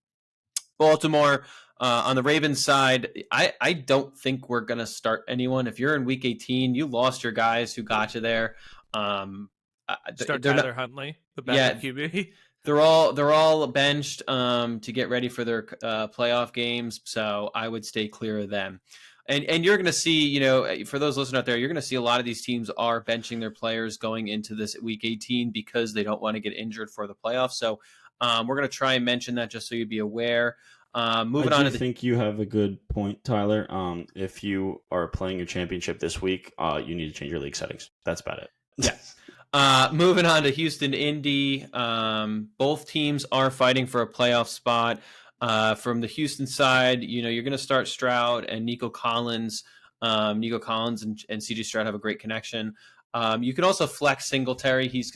[SPEAKER 1] Baltimore, on the Ravens side, I don't think we're going to start anyone. If you're in week 18, you lost your guys who got you there.
[SPEAKER 3] Start Tyler Huntley, the backup QB.
[SPEAKER 1] They're all benched to get ready for their playoff games, so I would stay clear of them. And you're going to see, for those listening out there, you're going to see a lot of these teams are benching their players going into this week 18 because they don't want to get injured for the playoffs. So we're going to try and mention that just so you'd be aware. Moving on.
[SPEAKER 2] I think you have a good point, Tyler. If you are playing your championship this week, you need to change your league settings. That's about it.
[SPEAKER 1] Yeah. Moving on to Houston, Indy. Both teams are fighting for a playoff spot. From the Houston side, you're going to start Stroud and Nico Collins. Nico Collins and CJ Stroud have a great connection. You can also flex Singletary. He's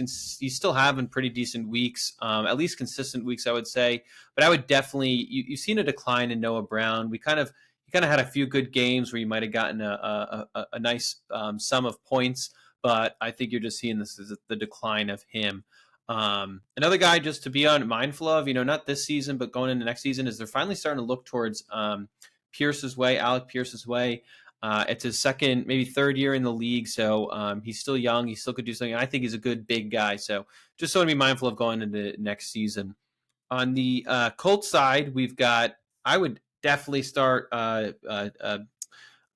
[SPEAKER 1] still having pretty decent weeks, at least consistent weeks, I would say. But I would definitely you've seen a decline in Noah Brown. You kind of had a few good games where you might have gotten a nice sum of points, but I think you're just seeing the decline of him. Another guy just to be mindful of, not this season, but going into next season, is they're finally starting to look towards Alec Pierce's way. It's his second, maybe third year in the league, so he's still young. He still could do something. I think he's a good big guy, so just so to be mindful of going into next season. On the Colts side, I would definitely start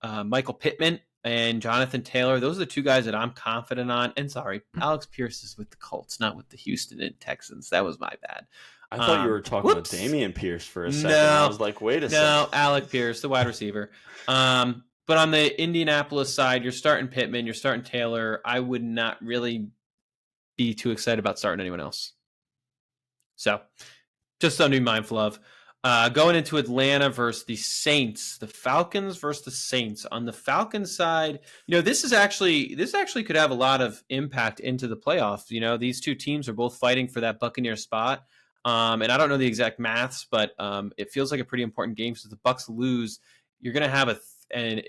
[SPEAKER 1] Michael Pittman and Jonathan Taylor. Those are the two guys that I'm confident on. And sorry, Alex Pierce is with the Colts, not with the Houston Texans. That was my bad.
[SPEAKER 2] I thought you were talking about Damian Pierce for a second.
[SPEAKER 1] No,
[SPEAKER 2] I was like, wait a second.
[SPEAKER 1] No, Alec Pierce, the wide receiver. But on the Indianapolis side, you're starting Pittman, you're starting Taylor. I would not really be too excited about starting anyone else. So just something to be mindful of. Going into Atlanta versus the Saints, the Falcons versus the Saints. On the Falcons side, this actually could have a lot of impact into the playoffs. These two teams are both fighting for that Buccaneer spot. And I don't know the exact maths, but it feels like a pretty important game. So if the Bucs lose, you're going to have and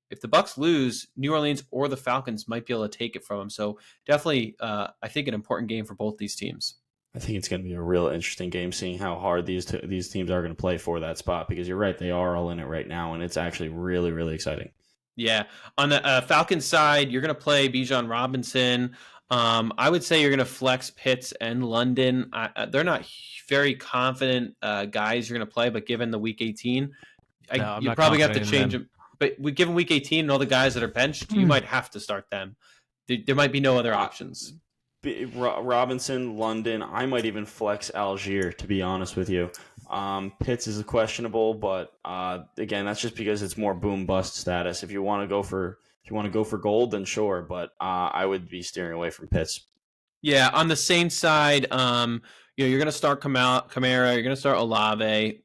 [SPEAKER 1] if the Bucs lose, New Orleans or the Falcons might be able to take it from them. So definitely, I think an important game for both these teams.
[SPEAKER 2] I think it's going to be a real interesting game, seeing how hard these teams are going to play for that spot, because you're right, they are all in it right now, and it's actually really, really exciting.
[SPEAKER 1] Yeah. On the Falcons side, you're going to play Bijan Robinson. I would say you're going to flex Pitts and London. They're not very confident guys you're going to play, but given the Week 18, you probably have to change them. But given Week 18 and all the guys that are benched, you might have to start them. There might be no other options.
[SPEAKER 2] Robinson, London, I might even flex Algier, to be honest with you. Pitts is questionable, but again, that's just because it's more boom bust status. If you want to go for gold, then sure, but I would be steering away from Pitts.
[SPEAKER 1] Yeah, on the Saints side, you're going to start Kamara, you're going to start Olave.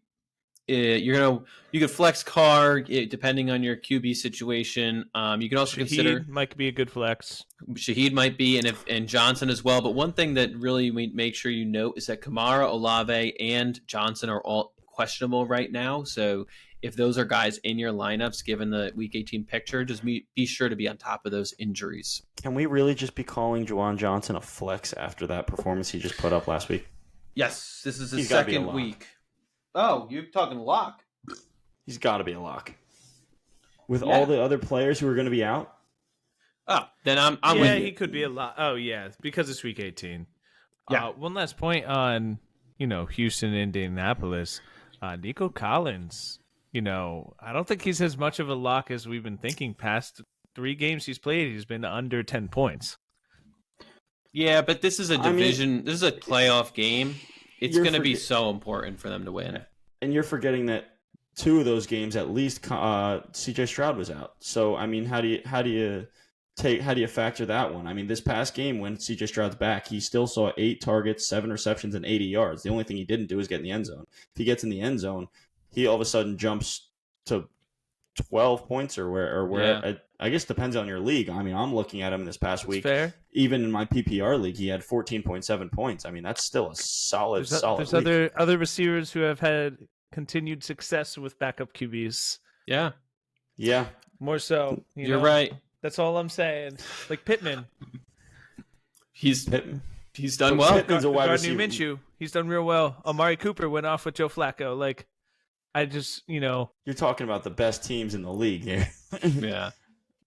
[SPEAKER 1] You could flex Carr depending on your QB situation. You can also consider
[SPEAKER 3] might be a good flex.
[SPEAKER 1] Shaheed might be, and Johnson as well. But one thing that really we make sure you note is that Kamara, Olave, and Johnson are all questionable right now. So if those are guys in your lineups, given the Week 18 picture, just be sure to be on top of those injuries.
[SPEAKER 2] Can we really just be calling Juwan Johnson a flex after that performance he just put up last week?
[SPEAKER 1] Yes, this is his second week. Oh, you're talking lock.
[SPEAKER 2] He's got to be a lock. With all the other players who are going to be out?
[SPEAKER 1] Oh, then I'm with you.
[SPEAKER 3] He could be a lock. Oh, yeah, because it's Week 18.
[SPEAKER 1] Yeah.
[SPEAKER 3] One last point on, Houston, Indianapolis. Nico Collins, I don't think he's as much of a lock as we've been thinking. Past 3 games he's played, he's been under 10 points.
[SPEAKER 1] Yeah, but this is a division. This is a playoff game. It's going to be so important for them to win.
[SPEAKER 2] And you're forgetting that 2 of those games, at least, CJ Stroud was out. So, how do you factor that one? This past game when CJ Stroud's back, he still saw 8 targets, 7 receptions, and 80 yards. The only thing he didn't do is get in the end zone. If he gets in the end zone, he all of a sudden jumps to 12 points or where. Yeah. I guess it depends on your league. I'm looking at him this past week.
[SPEAKER 3] Fair.
[SPEAKER 2] Even in my PPR league, he had 14.7 points. That's still a solid
[SPEAKER 3] There's
[SPEAKER 2] week.
[SPEAKER 3] other receivers who have had continued success with backup QBs.
[SPEAKER 1] Yeah.
[SPEAKER 2] Yeah.
[SPEAKER 3] More so.
[SPEAKER 1] You're right.
[SPEAKER 3] That's all I'm saying. Like Pittman.
[SPEAKER 1] He's
[SPEAKER 2] Pittman.
[SPEAKER 1] done well.
[SPEAKER 2] Pittman's a wide
[SPEAKER 3] Gardner
[SPEAKER 2] receiver.
[SPEAKER 3] Minshew. He's done real well. Amari Cooper went off with Joe Flacco. Like, I just,
[SPEAKER 2] You're talking about the best teams in the league here.
[SPEAKER 1] Yeah.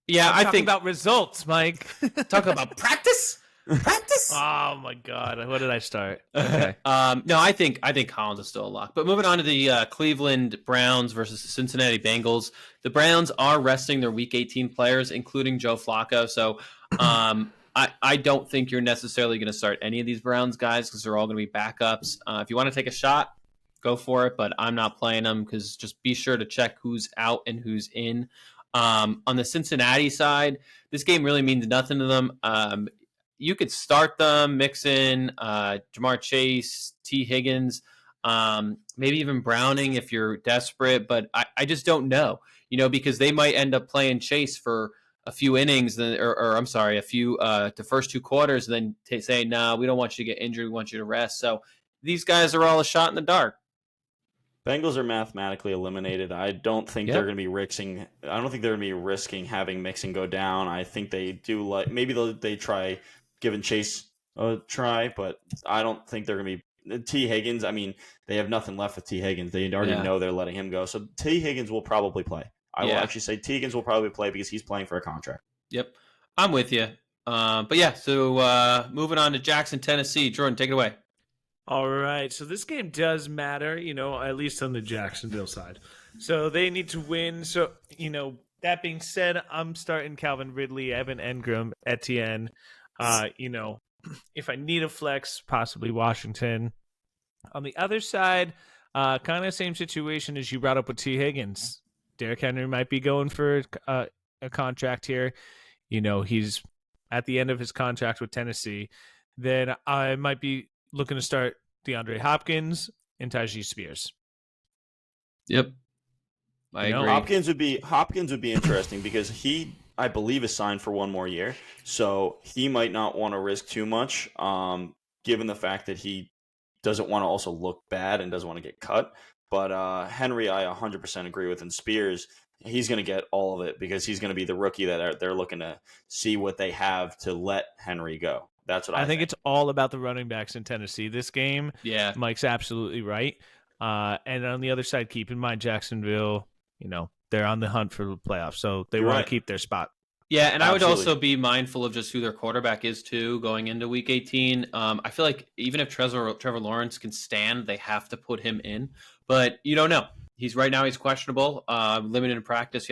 [SPEAKER 1] Yeah,
[SPEAKER 3] I'm
[SPEAKER 1] I
[SPEAKER 3] talking
[SPEAKER 1] think
[SPEAKER 3] about results, Mike.
[SPEAKER 1] talk about practice. Practice.
[SPEAKER 3] Oh my God! What did I start? Okay.
[SPEAKER 1] No, I think Collins is still a lock. But moving on to the Cleveland Browns versus the Cincinnati Bengals. The Browns are resting their Week 18 players, including Joe Flacco. So I don't think you're necessarily going to start any of these Browns guys because they're all going to be backups. If you want to take a shot, go for it. But I'm not playing them because just be sure to check who's out and who's in. On the Cincinnati side, this game really means nothing to them. You could start them, mix in Jamar Chase, T. Higgins, maybe even Browning if you're desperate. But I just don't know, because they might end up playing Chase for a few innings, or I'm sorry, the first two quarters, and then say, no, we don't want you to get injured. We want you to rest. So these guys are all a shot in the dark.
[SPEAKER 2] Bengals are mathematically eliminated. I don't think
[SPEAKER 1] Yep.
[SPEAKER 2] they're going to be risking. I don't think they're going to be risking having Mixon go down. I think they do maybe they try giving Chase a try, but I don't think they're going to be T. Higgins. I mean, they have nothing left with T. Higgins. They already know they're letting him go, so T. Higgins will probably play. I will actually say T. Higgins will probably play because he's playing for a contract.
[SPEAKER 1] Yep, I'm with you. But yeah, so moving on to Jackson, Tennessee. Jordan, take it away.
[SPEAKER 3] All right. So this game does matter, at least on the Jacksonville side. So they need to win. So, that being said, I'm starting Calvin Ridley, Evan Engram, Etienne. If I need a flex, possibly Washington. On the other side, kind of same situation as you brought up with T. Higgins. Derrick Henry might be going for a contract here. He's at the end of his contract with Tennessee. Then I might be looking to start DeAndre Hopkins and Tajee Spears.
[SPEAKER 1] Yep, I agree.
[SPEAKER 2] Hopkins would be interesting because he, I believe, is signed for one more year, so he might not want to risk too much, given the fact that he doesn't want to also look bad and doesn't want to get cut. But Henry, I 100% agree with, and Spears, he's going to get all of it because he's going to be the rookie that they're looking to see what they have to let Henry go. That's what I think.
[SPEAKER 3] It's all about the running backs in Tennessee this game.
[SPEAKER 1] Yeah.
[SPEAKER 3] Mike's absolutely right. And on the other side, keep in mind Jacksonville, they're on the hunt for the playoffs, so they want to keep their spot.
[SPEAKER 1] Yeah, and
[SPEAKER 2] Absolutely.
[SPEAKER 1] I would also be mindful of just who their quarterback is, too, going into Week 18. I feel like even if Trevor Lawrence can stand, they have to put him in. But you don't know. He's questionable, limited in practice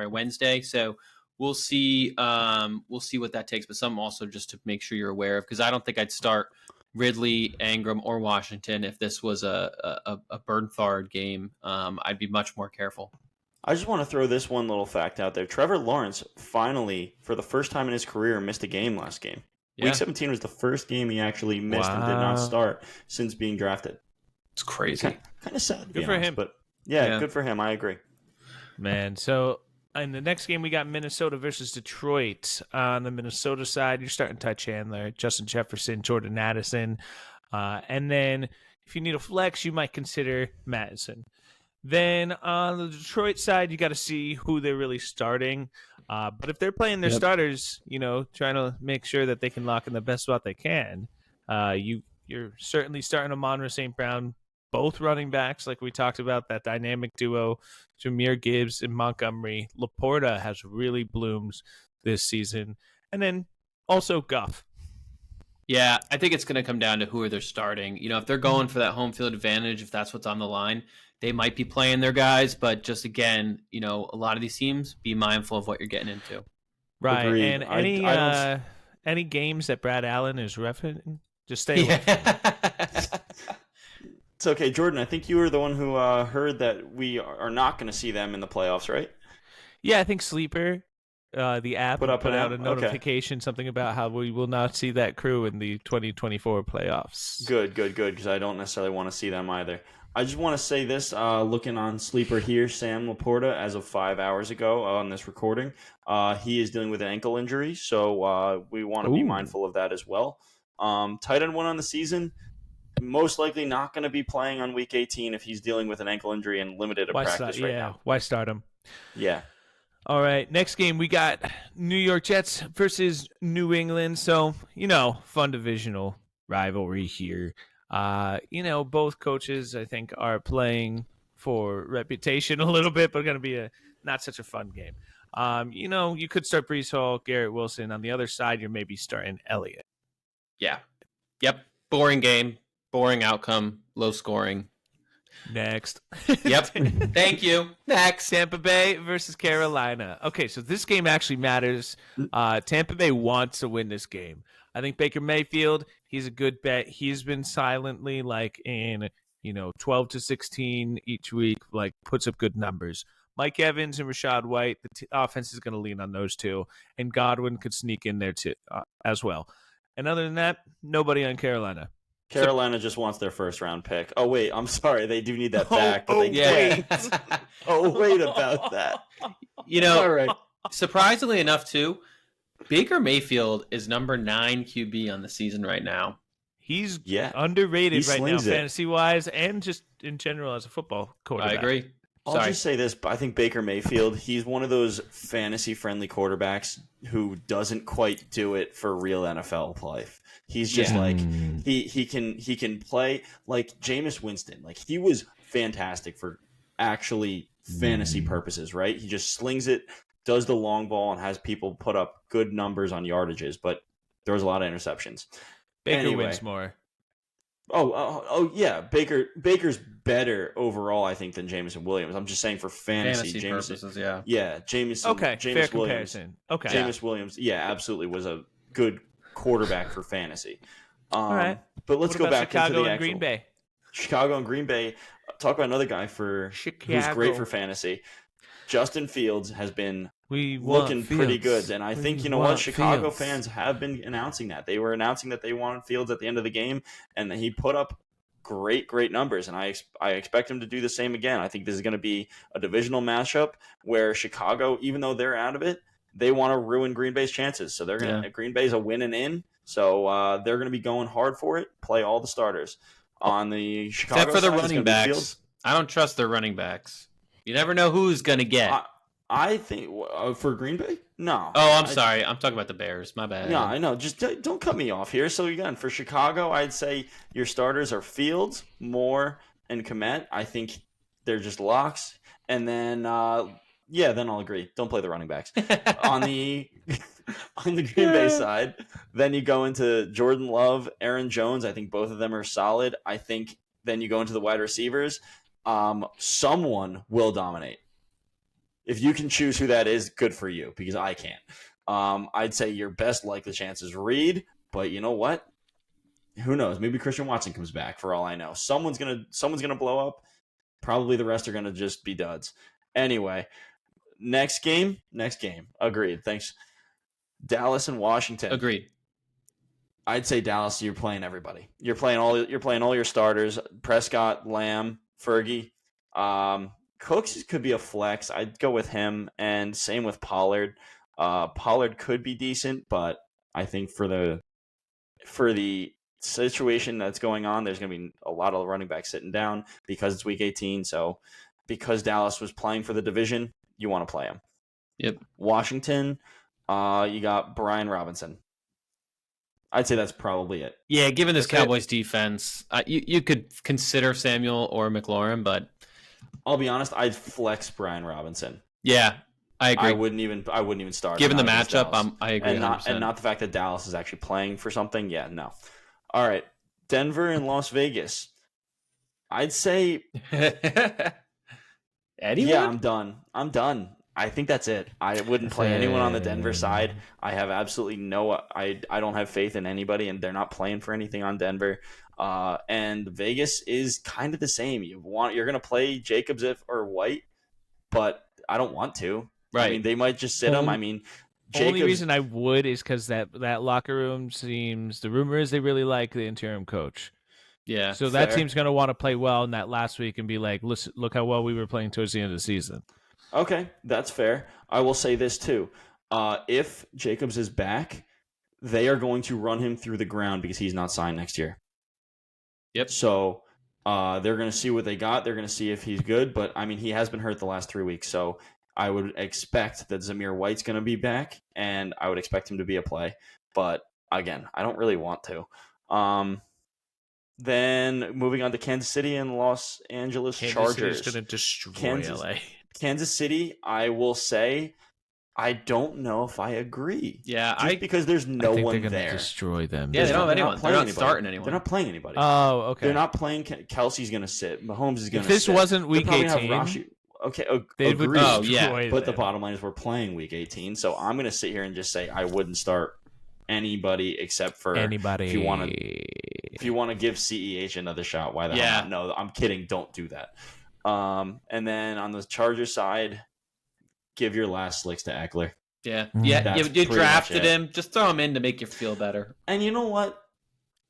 [SPEAKER 1] Wednesday. So we'll see what that takes. But some also just to make sure you're aware of, because I don't think I'd start Ridley, Engram, or Washington if this was a Bernthard game. I'd be much more careful.
[SPEAKER 2] I just want to throw this one little fact out there. Trevor Lawrence finally, for the first time in his career, missed a game last game. Yeah. Week 17 was the first game he actually missed and did not start since being drafted.
[SPEAKER 1] It's crazy.
[SPEAKER 2] Kind of sad.
[SPEAKER 3] Good for him.
[SPEAKER 2] But yeah, good for him. I agree.
[SPEAKER 3] Man, so in the next game, we got Minnesota versus Detroit. On the Minnesota side, you're starting Ty Chandler, Justin Jefferson, Jordan Addison. And then if you need a flex, you might consider Madison. Then on the Detroit side, you got to see who they're really starting. But if they're playing their starters, trying to make sure that they can lock in the best spot they can, you're certainly starting Amon-Ra St. Brown, both running backs, like we talked about, that dynamic duo, Jahmyr Gibbs and Montgomery. Laporta has really bloomed this season. And then also Goff.
[SPEAKER 1] Yeah, I think it's going to come down to who are they starting. If they're going for that home field advantage, if that's what's on the line, they might be playing their guys. But just again, a lot of these teams, be mindful of what you're getting into.
[SPEAKER 3] Right.
[SPEAKER 2] Agreed.
[SPEAKER 3] And any games that Brad Allen is reffing, just stay away from them.
[SPEAKER 2] It's okay, Jordan. I think you were the one who heard that we are not going to see them in the playoffs, right?
[SPEAKER 3] Yeah, I think Sleeper, the app, put out a notification, something about how we will not see that crew in the 2024 playoffs.
[SPEAKER 2] Good, because I don't necessarily want to see them either. I just want to say this, looking on Sleeper here, Sam Laporta, as of 5 hours ago on this recording, he is dealing with an ankle injury, so we want to be mindful of that as well. Tight end 1 on the season, most likely not going to be playing on Week 18 if he's dealing with an ankle injury and limited at practice right now.
[SPEAKER 3] Why start him?
[SPEAKER 2] Yeah.
[SPEAKER 3] All right, next game we got New York Jets versus New England. So, fun divisional rivalry here. Both coaches I think are playing for reputation a little bit, but going to be a not such a fun game. You could start Brees Hall, Garrett Wilson. On the other side, you're maybe starting Elliott.
[SPEAKER 1] Yeah. Yep. Boring game, boring outcome, low scoring.
[SPEAKER 3] Next.
[SPEAKER 1] Yep. Thank you. Next.
[SPEAKER 3] Tampa Bay versus Carolina. Okay, so this game actually matters. Tampa Bay wants to win this game. I think Baker Mayfield, he's a good bet. He's been silently in 12 to 16 each week, puts up good numbers. Mike Evans and Rashad White, the offense is going to lean on those two, and Godwin could sneak in there too, as well. And other than that, nobody on Carolina.
[SPEAKER 2] Carolina just wants their first-round pick. Oh, wait, I'm sorry. They do need that back, but they can't. Wait about that.
[SPEAKER 1] All right. Surprisingly enough, too, Baker Mayfield is number 9 QB on the season right now.
[SPEAKER 3] He's underrated right now, fantasy-wise, and just in general as a football quarterback.
[SPEAKER 1] I agree.
[SPEAKER 2] I'll just say this. I think Baker Mayfield, he's one of those fantasy-friendly quarterbacks who doesn't quite do it for real NFL life. He's just he can play like Jameis Winston. Like, he was fantastic for actually fantasy purposes, right? He just slings it, does the long ball, and has people put up good numbers on yardages, but there was a lot of interceptions.
[SPEAKER 3] Baker wins more.
[SPEAKER 2] Yeah. Baker's better overall, I think, than Jameson Williams. I'm just saying for fantasy
[SPEAKER 1] purposes, yeah.
[SPEAKER 2] Yeah, Jameson.
[SPEAKER 3] Okay,
[SPEAKER 2] Jameis
[SPEAKER 3] fair
[SPEAKER 2] Williams,
[SPEAKER 3] comparison. Okay.
[SPEAKER 2] Jameis Williams, yeah, absolutely was a good quarterback for fantasy.
[SPEAKER 3] All right.
[SPEAKER 2] But let's go back
[SPEAKER 3] Chicago
[SPEAKER 2] into the
[SPEAKER 3] and Green Bay.
[SPEAKER 2] Chicago and Green Bay. Talk about another guy who's great for fantasy. Justin Fields has been looking pretty good. And I think, Chicago fans have been announcing that. They were announcing that they wanted Fields at the end of the game, and he put up great numbers, and I expect him to do the same again. I think this is going to be a divisional matchup where Chicago, even though they're out of it, they want to ruin Green Bay's chances. So they're going to Green Bay's a win and in, so they're going to be going hard for it, play all the starters. On the Chicago
[SPEAKER 1] except for the
[SPEAKER 2] side,
[SPEAKER 1] running backs. I don't trust their running backs. You never know who's going to get.
[SPEAKER 2] I think for Green Bay? No.
[SPEAKER 1] Oh, I'm sorry. I'm talking about the Bears. My bad.
[SPEAKER 2] No, I know. Just don't cut me off here. So again, for Chicago, I'd say your starters are Fields, Moore, and Kmet. I think they're just locks. And then, then I'll agree. Don't play the running backs. on the Green Bay side, then you go into Jordan Love, Aaron Jones. I think both of them are solid. I think then you go into the wide receivers. Someone will dominate. If you can choose who that is, good for you, because I can't. I'd say your best likely chance is Reed, but you know what? Who knows? Maybe Christian Watson comes back for all I know. Someone's gonna blow up. Probably the rest are gonna just be duds. Anyway, next game. Agreed. Thanks. Dallas and Washington.
[SPEAKER 1] Agreed.
[SPEAKER 2] I'd say Dallas. You're playing everybody. You're playing all your starters. Prescott, Lamb, Fergie. Cooks could be a flex. I'd go with him, and same with Pollard. Pollard could be decent, but I think for the situation that's going on, there's going to be a lot of running backs sitting down because it's Week 18. So because Dallas was playing for the division, you want to play him.
[SPEAKER 1] Yep.
[SPEAKER 2] Washington, you got Brian Robinson. I'd say that's probably it.
[SPEAKER 1] Yeah, given this Cowboys defense, you could consider Samuel or McLaurin, but
[SPEAKER 2] I'll be honest, I'd flex Brian Robinson.
[SPEAKER 1] Yeah, I agree.
[SPEAKER 2] I wouldn't even start.
[SPEAKER 1] Given the matchup, I agree.
[SPEAKER 2] And not the fact that Dallas is actually playing for something. Yeah, no. All right, Denver and Las Vegas. I'd say.
[SPEAKER 1] Anyone?
[SPEAKER 2] Yeah, I'm done. I think that's it. I wouldn't play anyone on the Denver side. I have absolutely I don't have faith in anybody, and they're not playing for anything on Denver. And Vegas is kind of the same. You're going to play Jacobs or White, but I don't want to.
[SPEAKER 1] Right.
[SPEAKER 2] I mean, they might just sit him. I mean,
[SPEAKER 3] the only reason I would is because that locker room seems, the rumor is they really like the interim coach.
[SPEAKER 1] Yeah.
[SPEAKER 3] So that team's going to want to play well in that last week and be like, listen, look how well we were playing towards the end of the season.
[SPEAKER 2] Okay, that's fair. I will say this too. If Jacobs is back, they are going to run him through the ground because he's not signed next year.
[SPEAKER 1] Yep.
[SPEAKER 2] So they're going to see what they got. They're going to see if he's good. But, I mean, he has been hurt the last 3 weeks. So I would expect that Zamir White's going to be back, and I would expect him to be a play. But again, I don't really want to. Then moving on to Kansas City and Los Angeles Chargers.
[SPEAKER 3] Kansas City's going to destroy LA.
[SPEAKER 2] Kansas City, I will say, I don't know if I agree.
[SPEAKER 1] Yeah,
[SPEAKER 2] because there's no one
[SPEAKER 3] they're
[SPEAKER 2] there.
[SPEAKER 3] Destroy them.
[SPEAKER 1] Yeah, they don't have
[SPEAKER 2] They're
[SPEAKER 1] anyone. They're not starting anyone.
[SPEAKER 2] They're not playing anybody.
[SPEAKER 3] Oh, okay.
[SPEAKER 2] They're not playing. Kelsey's going to sit. Mahomes is going to sit.
[SPEAKER 3] If this wasn't week 18,
[SPEAKER 2] okay,
[SPEAKER 3] they would
[SPEAKER 1] destroy
[SPEAKER 2] But the bottom line is we're playing week 18, so I'm going to sit here and just say I wouldn't start anybody except for
[SPEAKER 3] anybody.
[SPEAKER 2] If you want to give CEH another shot, why the hell not? No, I'm kidding. Don't do that. And then on the Chargers side, give your last licks to Eckler.
[SPEAKER 1] Yeah, you drafted him. Just throw him in to make you feel better.
[SPEAKER 2] And you know what?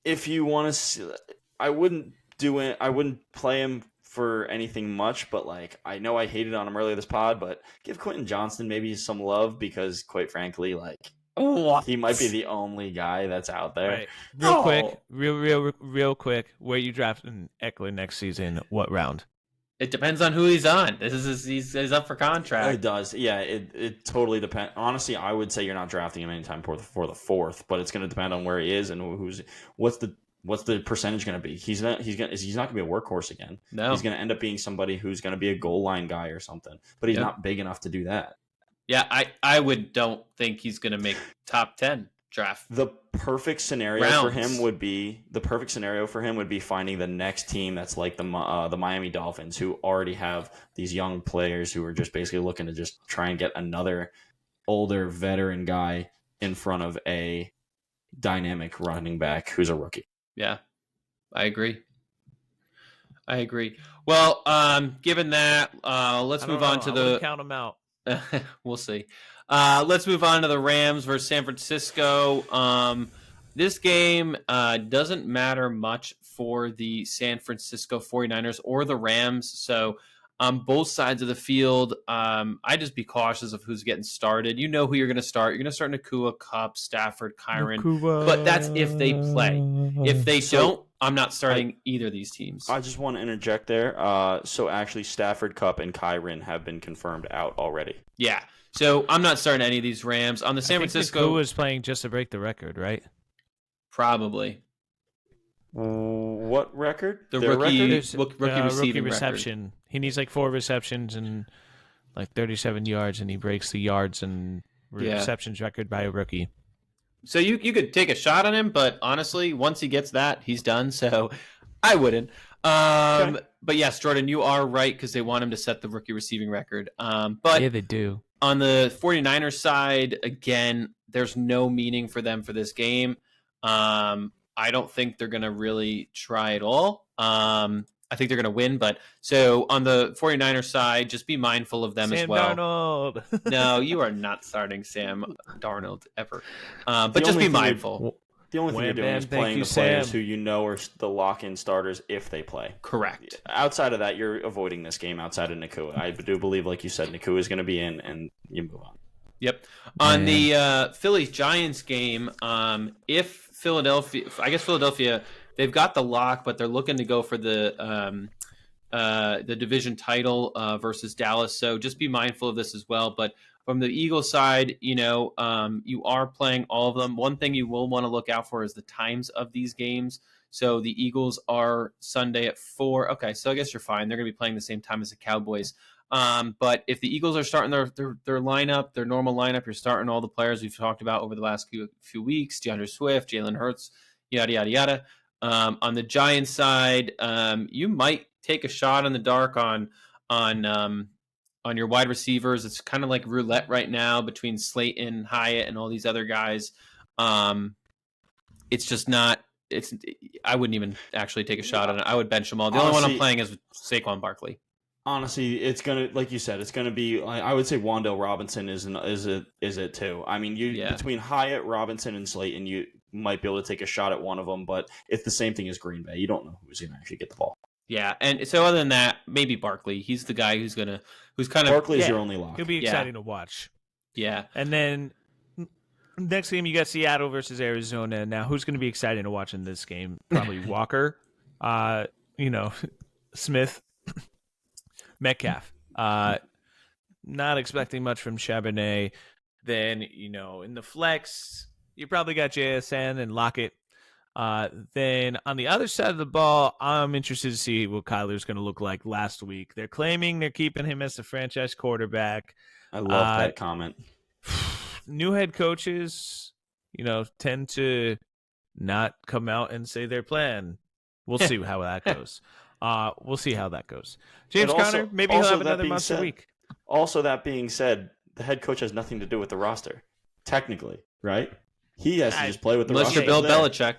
[SPEAKER 2] If you want to, I wouldn't do it. I wouldn't play him for anything much. But like, I know I hated on him earlier this pod, but give Quentin Johnston maybe some love because, quite frankly, like he might be the only guy that's out there.
[SPEAKER 3] Right. Real quick. Where you drafting Eckler next season? What round?
[SPEAKER 1] It depends on who he's on. He's up for contract.
[SPEAKER 2] It does. Yeah, it totally depends. Honestly, I would say you're not drafting him anytime for the fourth, but it's going to depend on where he is and what's the percentage going to be. He's not going to be a workhorse again.
[SPEAKER 1] No,
[SPEAKER 2] he's going to end up being somebody who's going to be a goal line guy or something. But he's not big enough to do that.
[SPEAKER 1] Yeah, I don't think he's going to make top 10 draft.
[SPEAKER 2] The perfect scenario for him would be finding the next team that's like the Miami Dolphins, who already have these young players who are just basically looking to just try and get another older veteran guy in front of a dynamic running back who's a rookie.
[SPEAKER 1] Yeah, I agree. Well, given that, let's move on to the
[SPEAKER 3] count them out.
[SPEAKER 1] We'll see. Let's move on to the Rams versus San Francisco. This game doesn't matter much for the San Francisco 49ers or the Rams. So on both sides of the field, I just be cautious of who's getting started. You know who you're going to start. You're going to start Nakua, Kupp, Stafford, Kyron. But that's if they play. If they don't, I'm not starting either of these teams.
[SPEAKER 2] I just want to interject there. So actually, Stafford, Kupp, and Kyron have been confirmed out already.
[SPEAKER 1] Yeah. So I'm not starting any of these Rams. On the San Francisco...
[SPEAKER 3] Nakua was playing just to break the record, right?
[SPEAKER 1] Probably.
[SPEAKER 2] What record?
[SPEAKER 1] The rookie
[SPEAKER 3] reception.
[SPEAKER 1] record.
[SPEAKER 3] He needs like 4 receptions and like 37 yards, and he breaks the yards and receptions record by a rookie.
[SPEAKER 1] So you could take a shot on him, but honestly, once he gets that, he's done. So I wouldn't. Okay. But yes, Jordan, you are right because they want him to set the rookie receiving record. But
[SPEAKER 3] yeah, they do.
[SPEAKER 1] On the 49ers side, again, there's no meaning for them for this game. I don't think they're going to really try at all. I think they're going to win. But so on the 49ers side, just be mindful of them as well.
[SPEAKER 3] Sam Darnold.
[SPEAKER 1] No, you are not starting Sam Darnold ever. But just be mindful.
[SPEAKER 2] The only thing you're doing is playing the players who you know are the lock-in starters if they play.
[SPEAKER 1] Correct.
[SPEAKER 2] Outside of that, you're avoiding this game outside of Nakua. I do believe, like you said, Nakua is going to be in, and you move on.
[SPEAKER 1] Yep. On the Phillies-Giants game, if Philadelphia, they've got the lock, but they're looking to go for the division title versus Dallas. So just be mindful of this as well. But from the Eagles side, you are playing all of them. One thing you will want to look out for is the times of these games. So the Eagles are Sunday at 4. Okay, so I guess you're fine. They're going to be playing the same time as the Cowboys. But if the Eagles are starting their lineup, their normal lineup, you're starting all the players we've talked about over the last few weeks: DeAndre Swift, Jalen Hurts, yada yada yada. On the Giants side, you might take a shot in the dark on your wide receivers. It's kind of like roulette right now between Slayton, Hyatt, and all these other guys. It's just not. I wouldn't even actually take a shot on it. I would bench them all. The only one I'm playing is Saquon Barkley.
[SPEAKER 2] Honestly, it's gonna, like you said, it's gonna be. I would say Wan'Dale Robinson is it too. I mean, between Hyatt, Robinson, and Slayton, you might be able to take a shot at one of them, but it's the same thing as Green Bay. You don't know who's gonna actually get the ball.
[SPEAKER 1] Yeah, and so other than that, maybe Barkley. He's the guy who's kind of
[SPEAKER 2] Barkley's your only lock.
[SPEAKER 3] He'll be exciting to watch.
[SPEAKER 1] Yeah,
[SPEAKER 3] and then next game you got Seattle versus Arizona. Now, who's going to be exciting to watch in this game? Probably Walker, Smith, Metcalf. not expecting much from Charbonnet. Then, in the flex, you probably got JSN and Lockett. Then on the other side of the ball, I'm interested to see what Kyler's going to look like last week. They're claiming they're keeping him as the franchise quarterback.
[SPEAKER 2] I love that comment.
[SPEAKER 3] New head coaches, tend to not come out and say their plan. We'll see how that goes. We'll see how that goes. James Conner, maybe he'll have another monster week.
[SPEAKER 2] Also, that being said, the head coach has nothing to do with the roster, technically, right? He has to just play with the roster.
[SPEAKER 1] Unless you're Bill Belichick.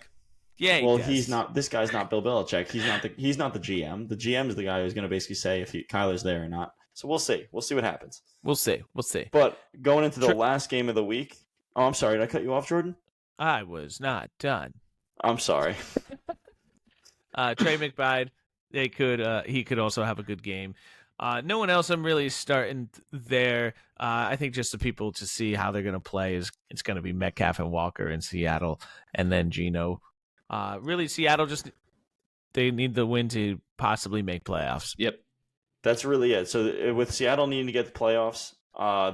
[SPEAKER 3] Yeah,
[SPEAKER 2] well, he's not. This guy's not Bill Belichick. He's not the GM. The GM is the guy who's going to basically say if Kyler's there or not. So we'll see. We'll see what happens.
[SPEAKER 3] We'll see.
[SPEAKER 2] But going into the last game of the week. Oh, I'm sorry. Did I cut you off, Jordan?
[SPEAKER 3] I was not done.
[SPEAKER 2] I'm sorry.
[SPEAKER 3] Trey McBride. He could also have a good game. No one else I'm really starting there. I think just the people to see how they're going to play it's going to be Metcalf and Walker in Seattle, and then Geno. Really, Seattle they need the win to possibly make playoffs.
[SPEAKER 1] Yep.
[SPEAKER 2] That's really it. So with Seattle needing to get the playoffs,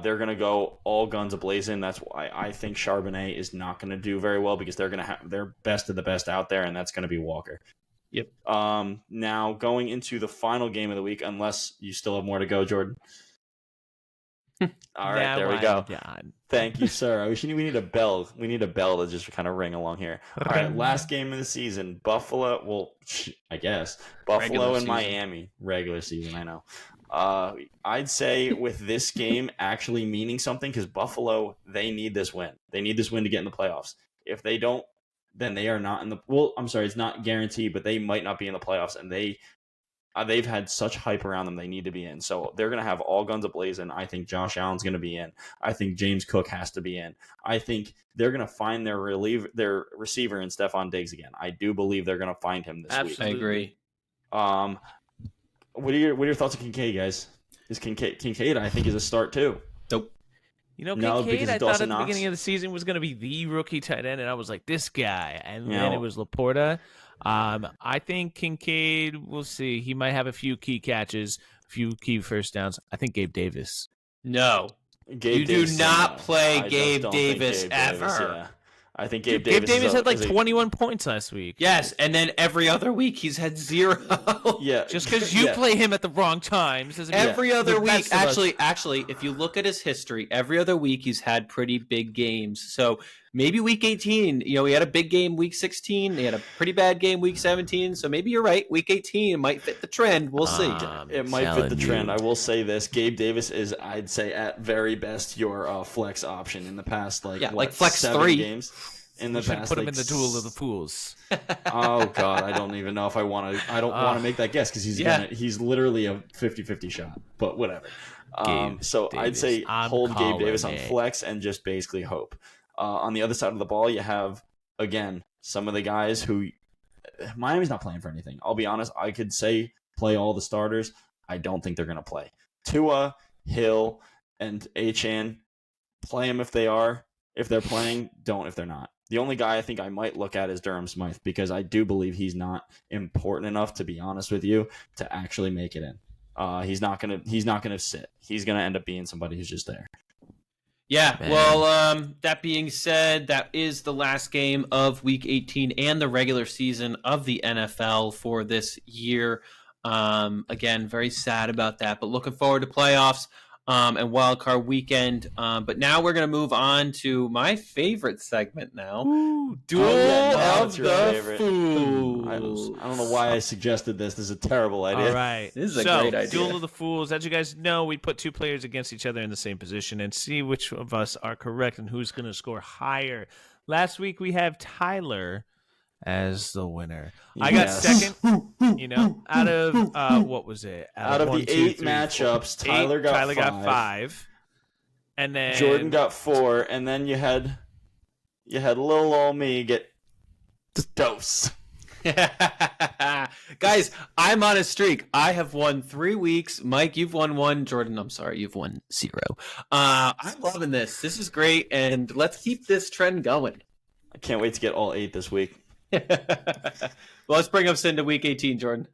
[SPEAKER 2] they're going to go all guns a-blazing. That's why I think Charbonnet is not going to do very well because they're going to have their best of the best out there, and that's going to be Walker.
[SPEAKER 1] Yep.
[SPEAKER 2] Now going into the final game of the week, unless you still have more to go, Jordan. All right, there we go. Thank you, sir. We need a bell. We need a bell to just kind of ring along here. All right, last game of the season. Buffalo. Well, I guess Buffalo and Miami. Regular season. I know. I'd say with this game actually meaning something because Buffalo, they need this win. They need this win to get in the playoffs. If they don't, then they are not in the. Well, I'm sorry, it's not guaranteed, but they might not be in the playoffs, and they've had such hype around them. They need to be in, so they're going to have all guns a-blazing. I think Josh Allen's going to be in. I think James Cook has to be in. I think they're going to find their receiver in Stephon Diggs again. I do believe they're going to find him this week.
[SPEAKER 1] I agree.
[SPEAKER 2] What are your thoughts on Kincaid, guys? Kincaid, I think, is a start too.
[SPEAKER 1] Nope.
[SPEAKER 3] Kincaid, I thought at the beginning of the season was going to be the rookie tight end, and I was like, this guy. And then it was Laporta. I think Kincaid, we'll see. He might have a few key catches, a few key first downs. I think Gabe Davis.
[SPEAKER 1] No. You do not play Gabe Davis ever.
[SPEAKER 2] Yeah. I think Gabe Davis
[SPEAKER 3] had like 21 points last week.
[SPEAKER 1] Yes, and then every other week he's had 0.
[SPEAKER 2] Yeah.
[SPEAKER 3] Just because you play him at the wrong times doesn't mean
[SPEAKER 1] every other week. Actually, if you look at his history, every other week he's had pretty big games. So maybe week 18, he had a big game week 16. He had a pretty bad game week 17. So maybe you're right. Week 18 might fit the trend. We'll see.
[SPEAKER 2] It might fit the trend. I will say this. Gabe Davis is, I'd say, at very best, your flex option in the past, like flex 7 games. In the past,
[SPEAKER 3] put him in the Duel of the Fools.
[SPEAKER 2] Oh God, I don't even know if I want to. I don't want to make that guess because he's literally a 50-50 shot. But whatever. So I'd say hold Gabe Davis on flex and just basically hope. On the other side of the ball, you have again some of the guys who Miami's not playing for anything. I'll be honest. I could say play all the starters. I don't think they're going to play. Tua, Hill, and Achane, play them if they are. If they're playing, don't if they're not. The only guy I think I might look at is Durham Smythe because I do believe he's not important enough, to be honest with you, to actually make it in. He's not gonna sit. He's gonna end up being somebody who's just there.
[SPEAKER 1] Yeah. Man. Well, that being said, that is the last game of Week 18 and the regular season of the NFL for this year. Again, very sad about that, but looking forward to playoffs. And Wild Card Weekend. But now we're going to move on to my favorite segment now. Duel of the Fools.
[SPEAKER 2] I don't know why I suggested this. This is a terrible idea.
[SPEAKER 3] All right.
[SPEAKER 1] This is a great idea.
[SPEAKER 3] Duel of the Fools. As you guys know, we put two players against each other in the same position and see which of us are correct and who's going to score higher. Last week, we have Tyler as the winner. Yes. I got second, out of, what was it?
[SPEAKER 2] Out of the 8 matchups, Tyler got 5.
[SPEAKER 3] And then
[SPEAKER 2] Jordan got 4, and then you had little old me get dose.
[SPEAKER 1] Guys, I'm on a streak. I have won 3 weeks. Mike, you've won 1. Jordan, I'm sorry, you've won 0. I'm loving this. This is great, and let's keep this trend going.
[SPEAKER 2] I can't wait to get all 8 this week.
[SPEAKER 1] Well, let's bring us into Week 18, Jordan.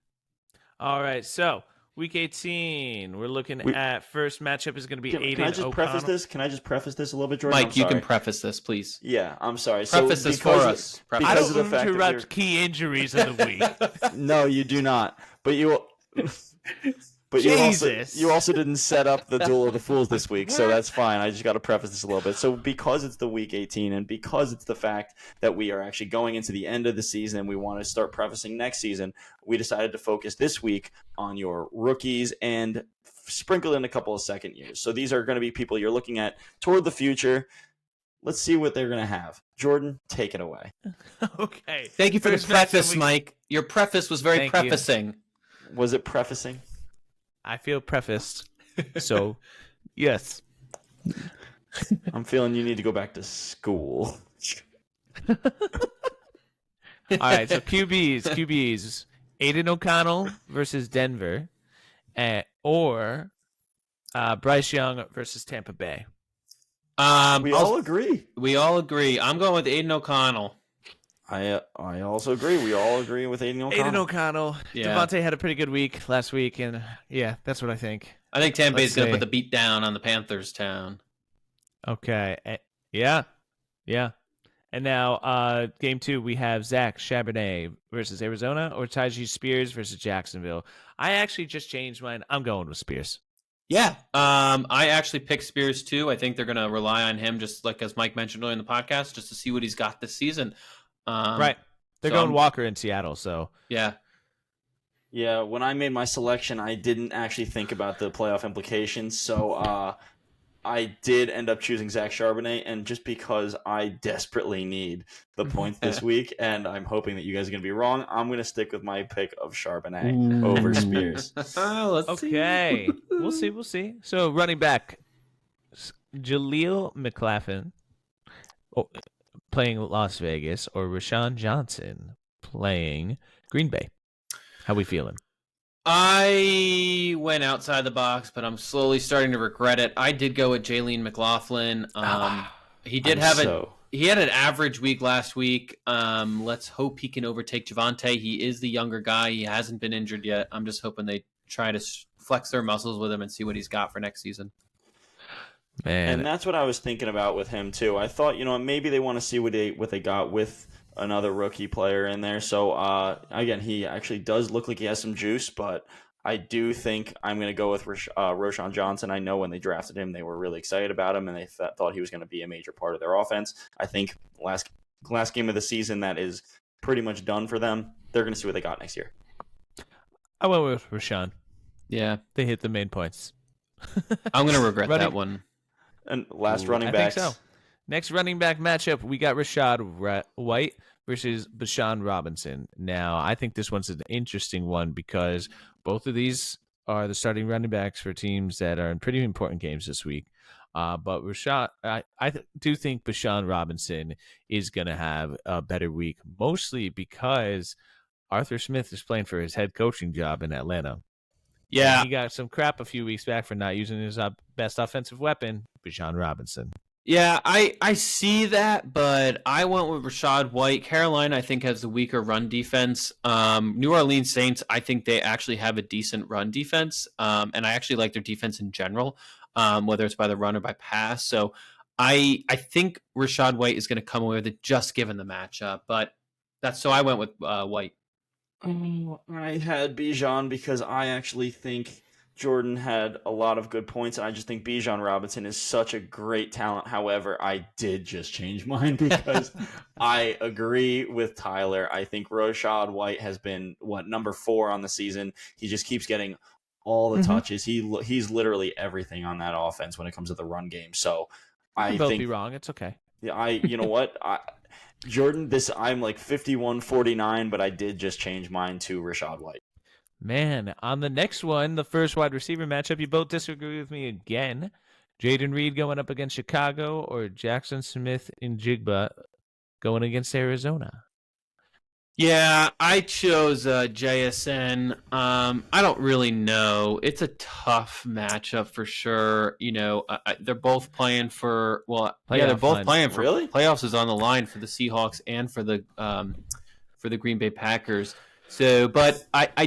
[SPEAKER 3] All right, so Week 18. We're looking at first matchup is going to be Aiden
[SPEAKER 2] Can I just
[SPEAKER 3] O'Connell.
[SPEAKER 2] preface this? Can I just preface this a little bit, Jordan?
[SPEAKER 1] Mike, you can preface this, please.
[SPEAKER 2] Yeah, I'm sorry.
[SPEAKER 1] Preface this for us.
[SPEAKER 3] I
[SPEAKER 2] Because of
[SPEAKER 3] don't
[SPEAKER 2] the fact that
[SPEAKER 3] interrupt key injuries of the week.
[SPEAKER 2] No, you do not. But you
[SPEAKER 3] Jesus.
[SPEAKER 2] you also didn't set up the Duel of the Fools this week, so that's fine. I just got to preface this a little bit. So because it's the week 18 and because it's the fact that we are actually going into the end of the season and we want to start prefacing next season, we decided to focus this week on your rookies and sprinkle in a couple of second years. So these are going to be people you're looking at toward the future. Let's see what they're going to have. Jordan, take it away.
[SPEAKER 3] Okay.
[SPEAKER 1] Thank you for
[SPEAKER 3] First
[SPEAKER 1] the preface,
[SPEAKER 3] matchup,
[SPEAKER 1] Mike. Your preface was very
[SPEAKER 3] Thank you.
[SPEAKER 1] prefacing.
[SPEAKER 2] Was it prefacing?
[SPEAKER 3] I feel prefaced. So, yes.
[SPEAKER 2] I'm feeling you need to go back to school.
[SPEAKER 3] All right, so QBs. Aiden O'Connell versus Denver, or Bryce Young versus Tampa Bay.
[SPEAKER 2] We all agree.
[SPEAKER 1] We all agree. I'm going with Aiden O'Connell.
[SPEAKER 2] I also agree. We all agree with Aiden O'Connell.
[SPEAKER 3] Aiden O'Connell.
[SPEAKER 1] Yeah.
[SPEAKER 3] Devontae had a pretty good week last week, and yeah, that's what I think.
[SPEAKER 1] I think Tampa Bay's going to
[SPEAKER 3] see.
[SPEAKER 1] put the beat down on the Panthers town.
[SPEAKER 3] Okay. Yeah. And now, game 2, we have Zach Charbonnet versus Arizona, or Tyjae Spears versus Jacksonville. I actually just changed mine. I'm going with Spears.
[SPEAKER 1] Yeah. I actually picked Spears too. I think they're going to rely on him, just like as Mike mentioned earlier in the podcast, just to see what he's got this season.
[SPEAKER 3] Right. They're
[SPEAKER 1] so
[SPEAKER 3] going Walker in Seattle, so.
[SPEAKER 1] Yeah.
[SPEAKER 2] Yeah, when I made my selection, I didn't actually think about the playoff implications, so I did end up choosing Zach Charbonnet, and just because I desperately need the points this week, and I'm hoping that you guys are going to be wrong, I'm going to stick with my pick of Charbonnet over Spears.
[SPEAKER 1] Let's
[SPEAKER 3] Okay. We'll see. So, running back, Jaleel McLaughlin playing Las Vegas, or Rashawn Johnson playing Green Bay. How we feeling?
[SPEAKER 1] I went outside the box, but I'm slowly starting to regret it. I did go with Jaleen McLaughlin. He had an average week last week. Let's hope he can overtake Javonte. He is the younger guy. He hasn't been injured yet. I'm just hoping they try to flex their muscles with him and see what he's got for next season.
[SPEAKER 3] Man.
[SPEAKER 2] And that's what I was thinking about with him too. I thought, maybe they want to see what they got with another rookie player in there. So again, he actually does look like he has some juice, but I do think I'm going to go with Rashawn Johnson. I know when they drafted him, they were really excited about him, and they thought he was going to be a major part of their offense. I think last game of the season, that is pretty much done for them. They're going to see what they got next year.
[SPEAKER 3] I went with Rashawn.
[SPEAKER 1] Yeah.
[SPEAKER 3] They hit the main points.
[SPEAKER 1] I'm going to regret that one.
[SPEAKER 2] And last running backs.
[SPEAKER 3] I think so. Next running back matchup, we got Rashad White versus Bashan Robinson. Now, I think this one's an interesting one because both of these are the starting running backs for teams that are in pretty important games this week. But Rashad, I do think Bashan Robinson is going to have a better week, mostly because Arthur Smith is playing for his head coaching job in Atlanta.
[SPEAKER 1] Yeah.
[SPEAKER 3] And he got some crap a few weeks back for not using his best offensive weapon, Bashan Robinson.
[SPEAKER 1] Yeah, I see that, but I went with Rashad White. Carolina, I think, has the weaker run defense. New Orleans Saints, I think they actually have a decent run defense, and I actually like their defense in general, whether it's by the run or by pass. So I think Rashad White is going to come away with it just given the matchup, but so I went with White.
[SPEAKER 2] I had Bijan because I actually think Jordan had a lot of good points, and I just think Bijan Robinson is such a great talent. However, I did just change mine because I agree with Tyler. I think Rashad White has been, number 4 on the season. He just keeps getting all the touches. He's literally everything on that offense when it comes to the run game. So I
[SPEAKER 3] both
[SPEAKER 2] think
[SPEAKER 3] be wrong. It's okay.
[SPEAKER 2] Yeah, you know what? Jordan, I'm like 51-49, but I did just change mine to Rashad White.
[SPEAKER 3] Man, on the next one, the first wide receiver matchup, you both disagree with me again. Jaden Reed going up against Chicago, or Jackson Smith and Jigba going against Arizona?
[SPEAKER 1] Yeah, I chose JSN. I don't really know. It's a tough matchup for sure. They're both playing for they're both playing for playoffs is on the line for the Seahawks and for the Green Bay Packers. So, but I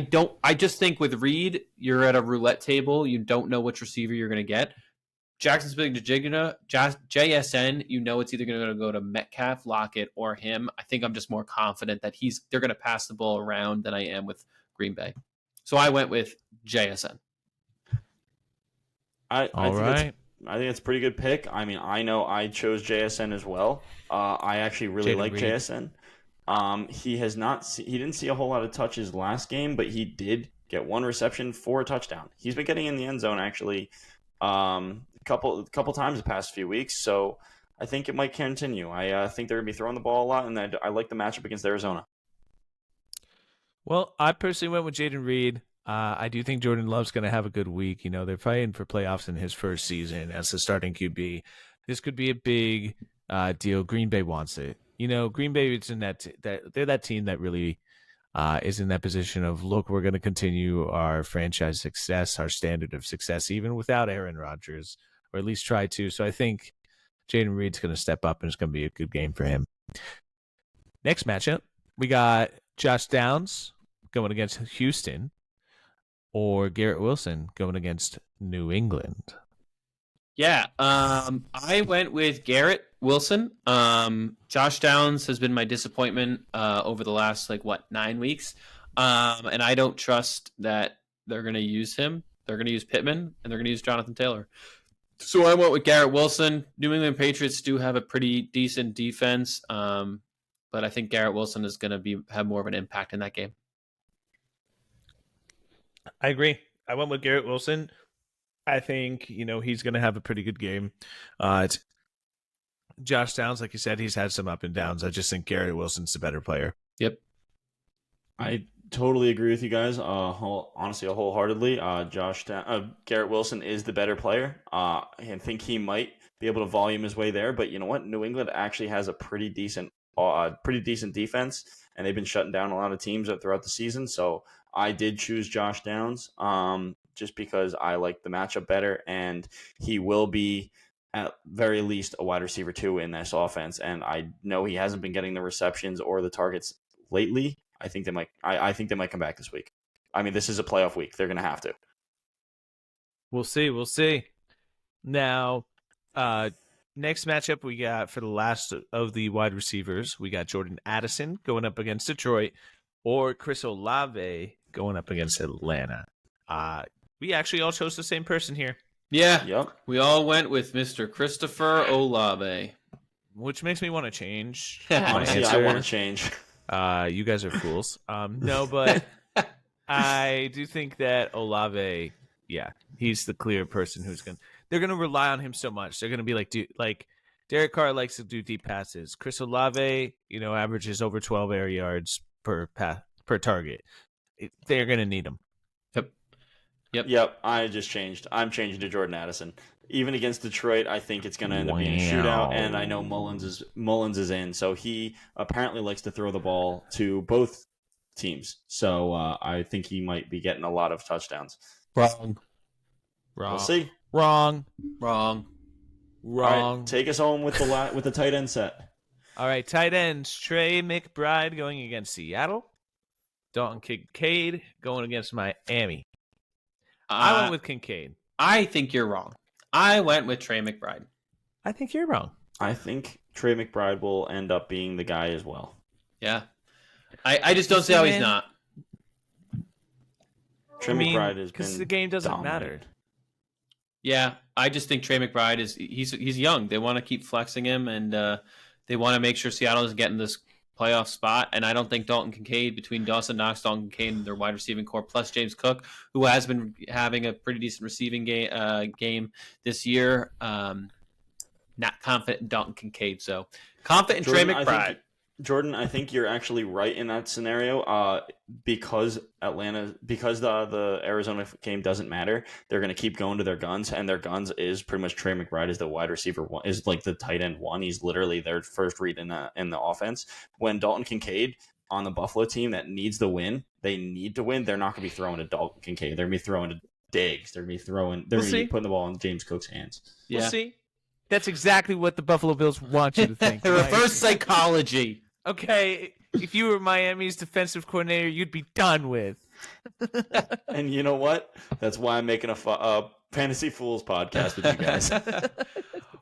[SPEAKER 1] just think with Reed, you're at a roulette table. You don't know which receiver you're going to get. Jackson Smith-Njigba, JSN, you know it's either going to go to Metcalf, Lockett, or him. I think I'm just more confident that they're going to pass the ball around than I am with Green Bay. So I went with JSN.
[SPEAKER 2] I think it's a pretty good pick. I mean, I know I chose JSN as well. I actually really like JSN. He didn't see a whole lot of touches last game, but he did get one reception for a touchdown. He's been getting in the end zone actually a couple times the past few weeks, so I think it might continue. I think they're going to be throwing the ball a lot, and I like the matchup against Arizona.
[SPEAKER 3] Well, I personally went with Jaden Reed. I do think Jordan Love's going to have a good week. You know, they're fighting for playoffs in his first season as the starting QB. This could be a big deal. Green Bay wants it. You know, Green Bay is in they're that team that really is in that position of, look, we're going to continue our franchise success, our standard of success, even without Aaron Rodgers, or at least try to. So I think Jaden Reed's going to step up, and it's going to be a good game for him. Next matchup, we got Josh Downs going against Houston, or Garrett Wilson going against New England.
[SPEAKER 1] Yeah, I went with Garrett Wilson. Josh Downs has been my disappointment over the last 9 weeks, and I don't trust that they're going to use him. They're going to use Pittman, and they're going to use Jonathan Taylor. So I went with Garrett Wilson. New England Patriots do have a pretty decent defense, but I think Garrett Wilson is going to have more of an impact in that game.
[SPEAKER 3] I agree. I went with Garrett Wilson. I think, he's going to have a pretty good game. It's Josh Downs, like you said, he's had some up and downs. I just think Garrett Wilson's the better player.
[SPEAKER 1] Yep.
[SPEAKER 2] I totally agree with you guys. Honestly, wholeheartedly. Garrett Wilson is the better player. I think he might be able to volume his way there, but you know what? New England actually has a pretty decent defense, and they've been shutting down a lot of teams throughout the season. So I did choose Josh Downs, just because I like the matchup better, and he will be at very least a wide receiver 2 in this offense. And I know he hasn't been getting the receptions or the targets lately. I think they might. I think they might come back this week. I mean, this is a playoff week. They're going to have to.
[SPEAKER 3] We'll see. We'll see. Now, next matchup we got for the last of the wide receivers, we got Jordan Addison going up against Detroit, or Chris Olave going up against Atlanta. We actually all chose the same person here.
[SPEAKER 1] Yeah.
[SPEAKER 2] Yep.
[SPEAKER 1] We all went with Mr. Christopher Olave.
[SPEAKER 3] Which makes me want to change.
[SPEAKER 2] Honestly, I want to change.
[SPEAKER 3] You guys are fools. No, but I do think that Olave, he's the clear person they're going to rely on him so much. They're going to be like Derek Carr likes to do deep passes. Chris Olave, averages over 12 air yards per target. They're going to need him.
[SPEAKER 2] Yep. I just changed. I'm changing to Jordan Addison. Even against Detroit, I think it's going to end up being a shootout, and I know Mullins is in, so he apparently likes to throw the ball to both teams. So I think he might be getting a lot of touchdowns.
[SPEAKER 1] Wrong.
[SPEAKER 2] We'll see.
[SPEAKER 3] Wrong.
[SPEAKER 1] All
[SPEAKER 2] right, take us home with the tight end set.
[SPEAKER 3] All right, tight ends. Trey McBride going against Seattle. Dalton Kincaid going against Miami. I went with Kincaid.
[SPEAKER 1] I think you're wrong. I went with Trey McBride.
[SPEAKER 3] I think you're wrong.
[SPEAKER 2] I think Trey McBride will end up being the guy as well.
[SPEAKER 1] Yeah. I just don't see how he's not.
[SPEAKER 2] Trey McBride has been
[SPEAKER 3] because the game doesn't
[SPEAKER 2] dominated.
[SPEAKER 3] matter.
[SPEAKER 1] Yeah, I just think Trey McBride he's young. They want to keep flexing him, and they want to make sure Seattle is getting this playoff spot. And I don't think Dalton Kincaid, between Dawson Knox, Dalton Kincaid, and their wide receiving core, plus James Cook, who has been having a pretty decent receiving game this year, not confident in Dalton Kincaid. So confident in Trey McBride.
[SPEAKER 2] Jordan, I think you're actually right in that scenario. Because the Arizona game doesn't matter, they're going to keep going to their guns, and their guns is pretty much Trey McBride is the wide receiver one, is like the tight end one. He's literally their first read in the offense. When Dalton Kincaid on the Buffalo team that needs the win, they need to win. They're not going to be throwing to Dalton Kincaid. They're going to be throwing to Diggs. They're going to be putting the ball in James Cook's hands.
[SPEAKER 1] Yeah.
[SPEAKER 3] We'll see. That's exactly what the Buffalo Bills want you to think.
[SPEAKER 1] Reverse psychology.
[SPEAKER 3] Okay, if you were Miami's defensive coordinator, you'd be done with.
[SPEAKER 2] And you know what? That's why I'm making a Fantasy Fools podcast with you guys.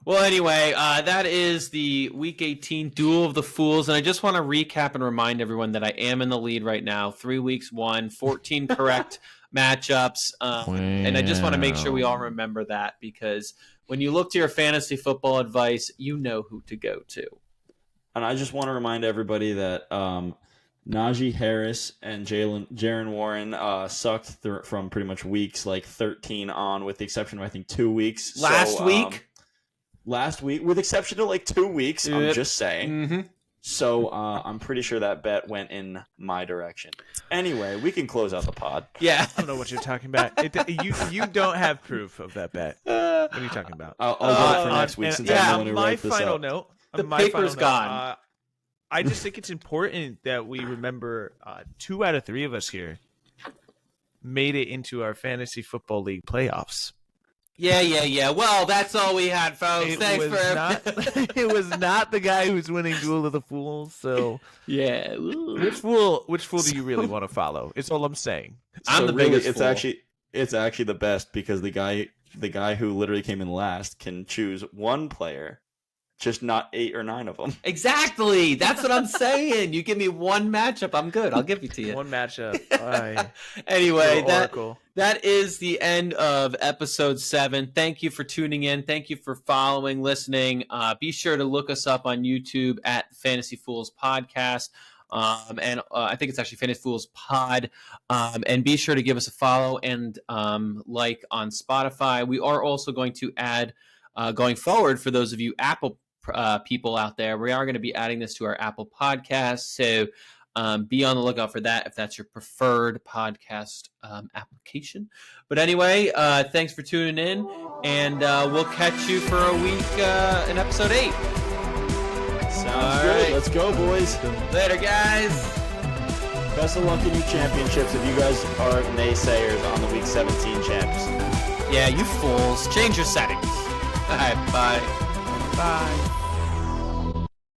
[SPEAKER 1] Well, anyway, that is the Week 18 Duel of the Fools, and I just want to recap and remind everyone that I am in the lead right now. 3 weeks won, 14 correct matchups, and I just want to make sure we all remember that, because when you look to your fantasy football advice, you know who to go to.
[SPEAKER 2] And I just want to remind everybody that Najee Harris and Jaren Warren sucked from pretty much weeks like 13 on, with the exception of, I think, 2 weeks.
[SPEAKER 1] Last week,
[SPEAKER 2] with exception to like 2 weeks, I'm just saying.
[SPEAKER 1] Mm-hmm.
[SPEAKER 2] So I'm pretty sure that bet went in my direction. Anyway, we can close out the pod.
[SPEAKER 1] Yeah.
[SPEAKER 3] I don't know what you're talking about. You don't have proof of that bet. What are you talking about?
[SPEAKER 2] I'll do it for next week, since I'm the one who wrote this up.
[SPEAKER 3] Note.
[SPEAKER 1] The paper's gone.
[SPEAKER 3] I just think it's important that we remember 2 out of 3 of us here made it into our fantasy football league playoffs.
[SPEAKER 1] Yeah. Well, that's all we had, folks.
[SPEAKER 3] It was not the guy who's winning Duel of the Fools. So
[SPEAKER 1] yeah,
[SPEAKER 3] which fool do you really want to follow? It's all I'm saying.
[SPEAKER 1] I'm the
[SPEAKER 2] really,
[SPEAKER 1] biggest
[SPEAKER 2] it's
[SPEAKER 1] fool.
[SPEAKER 2] It's actually the best, because the guy who literally came in last can choose one player, just not 8 or 9 of them.
[SPEAKER 1] Exactly. That's what I'm saying. You give me one matchup, I'm good. I'll give it to you.
[SPEAKER 3] One matchup.
[SPEAKER 1] Anyway, that is the end of episode 7. Thank you for tuning in. Thank you for following, listening. Be sure to look us up on YouTube at Fantasy Fools Podcast. And I think it's actually Fantasy Fools Pod. And be sure to give us a follow and like on Spotify. We are also going to add, going forward, for those of you Apple people out there, we are going to be adding this to our Apple podcast. So be on the lookout for that if that's your preferred podcast application. But anyway, thanks for tuning in, and we'll catch you for a week in episode 8.
[SPEAKER 2] Sounds good. Right. Let's go, boys.
[SPEAKER 1] Later, guys.
[SPEAKER 2] Best of luck in your championships if you guys are naysayers on the Week 17 champs.
[SPEAKER 1] Yeah, you fools. Change your settings. All right, bye.
[SPEAKER 3] Bye.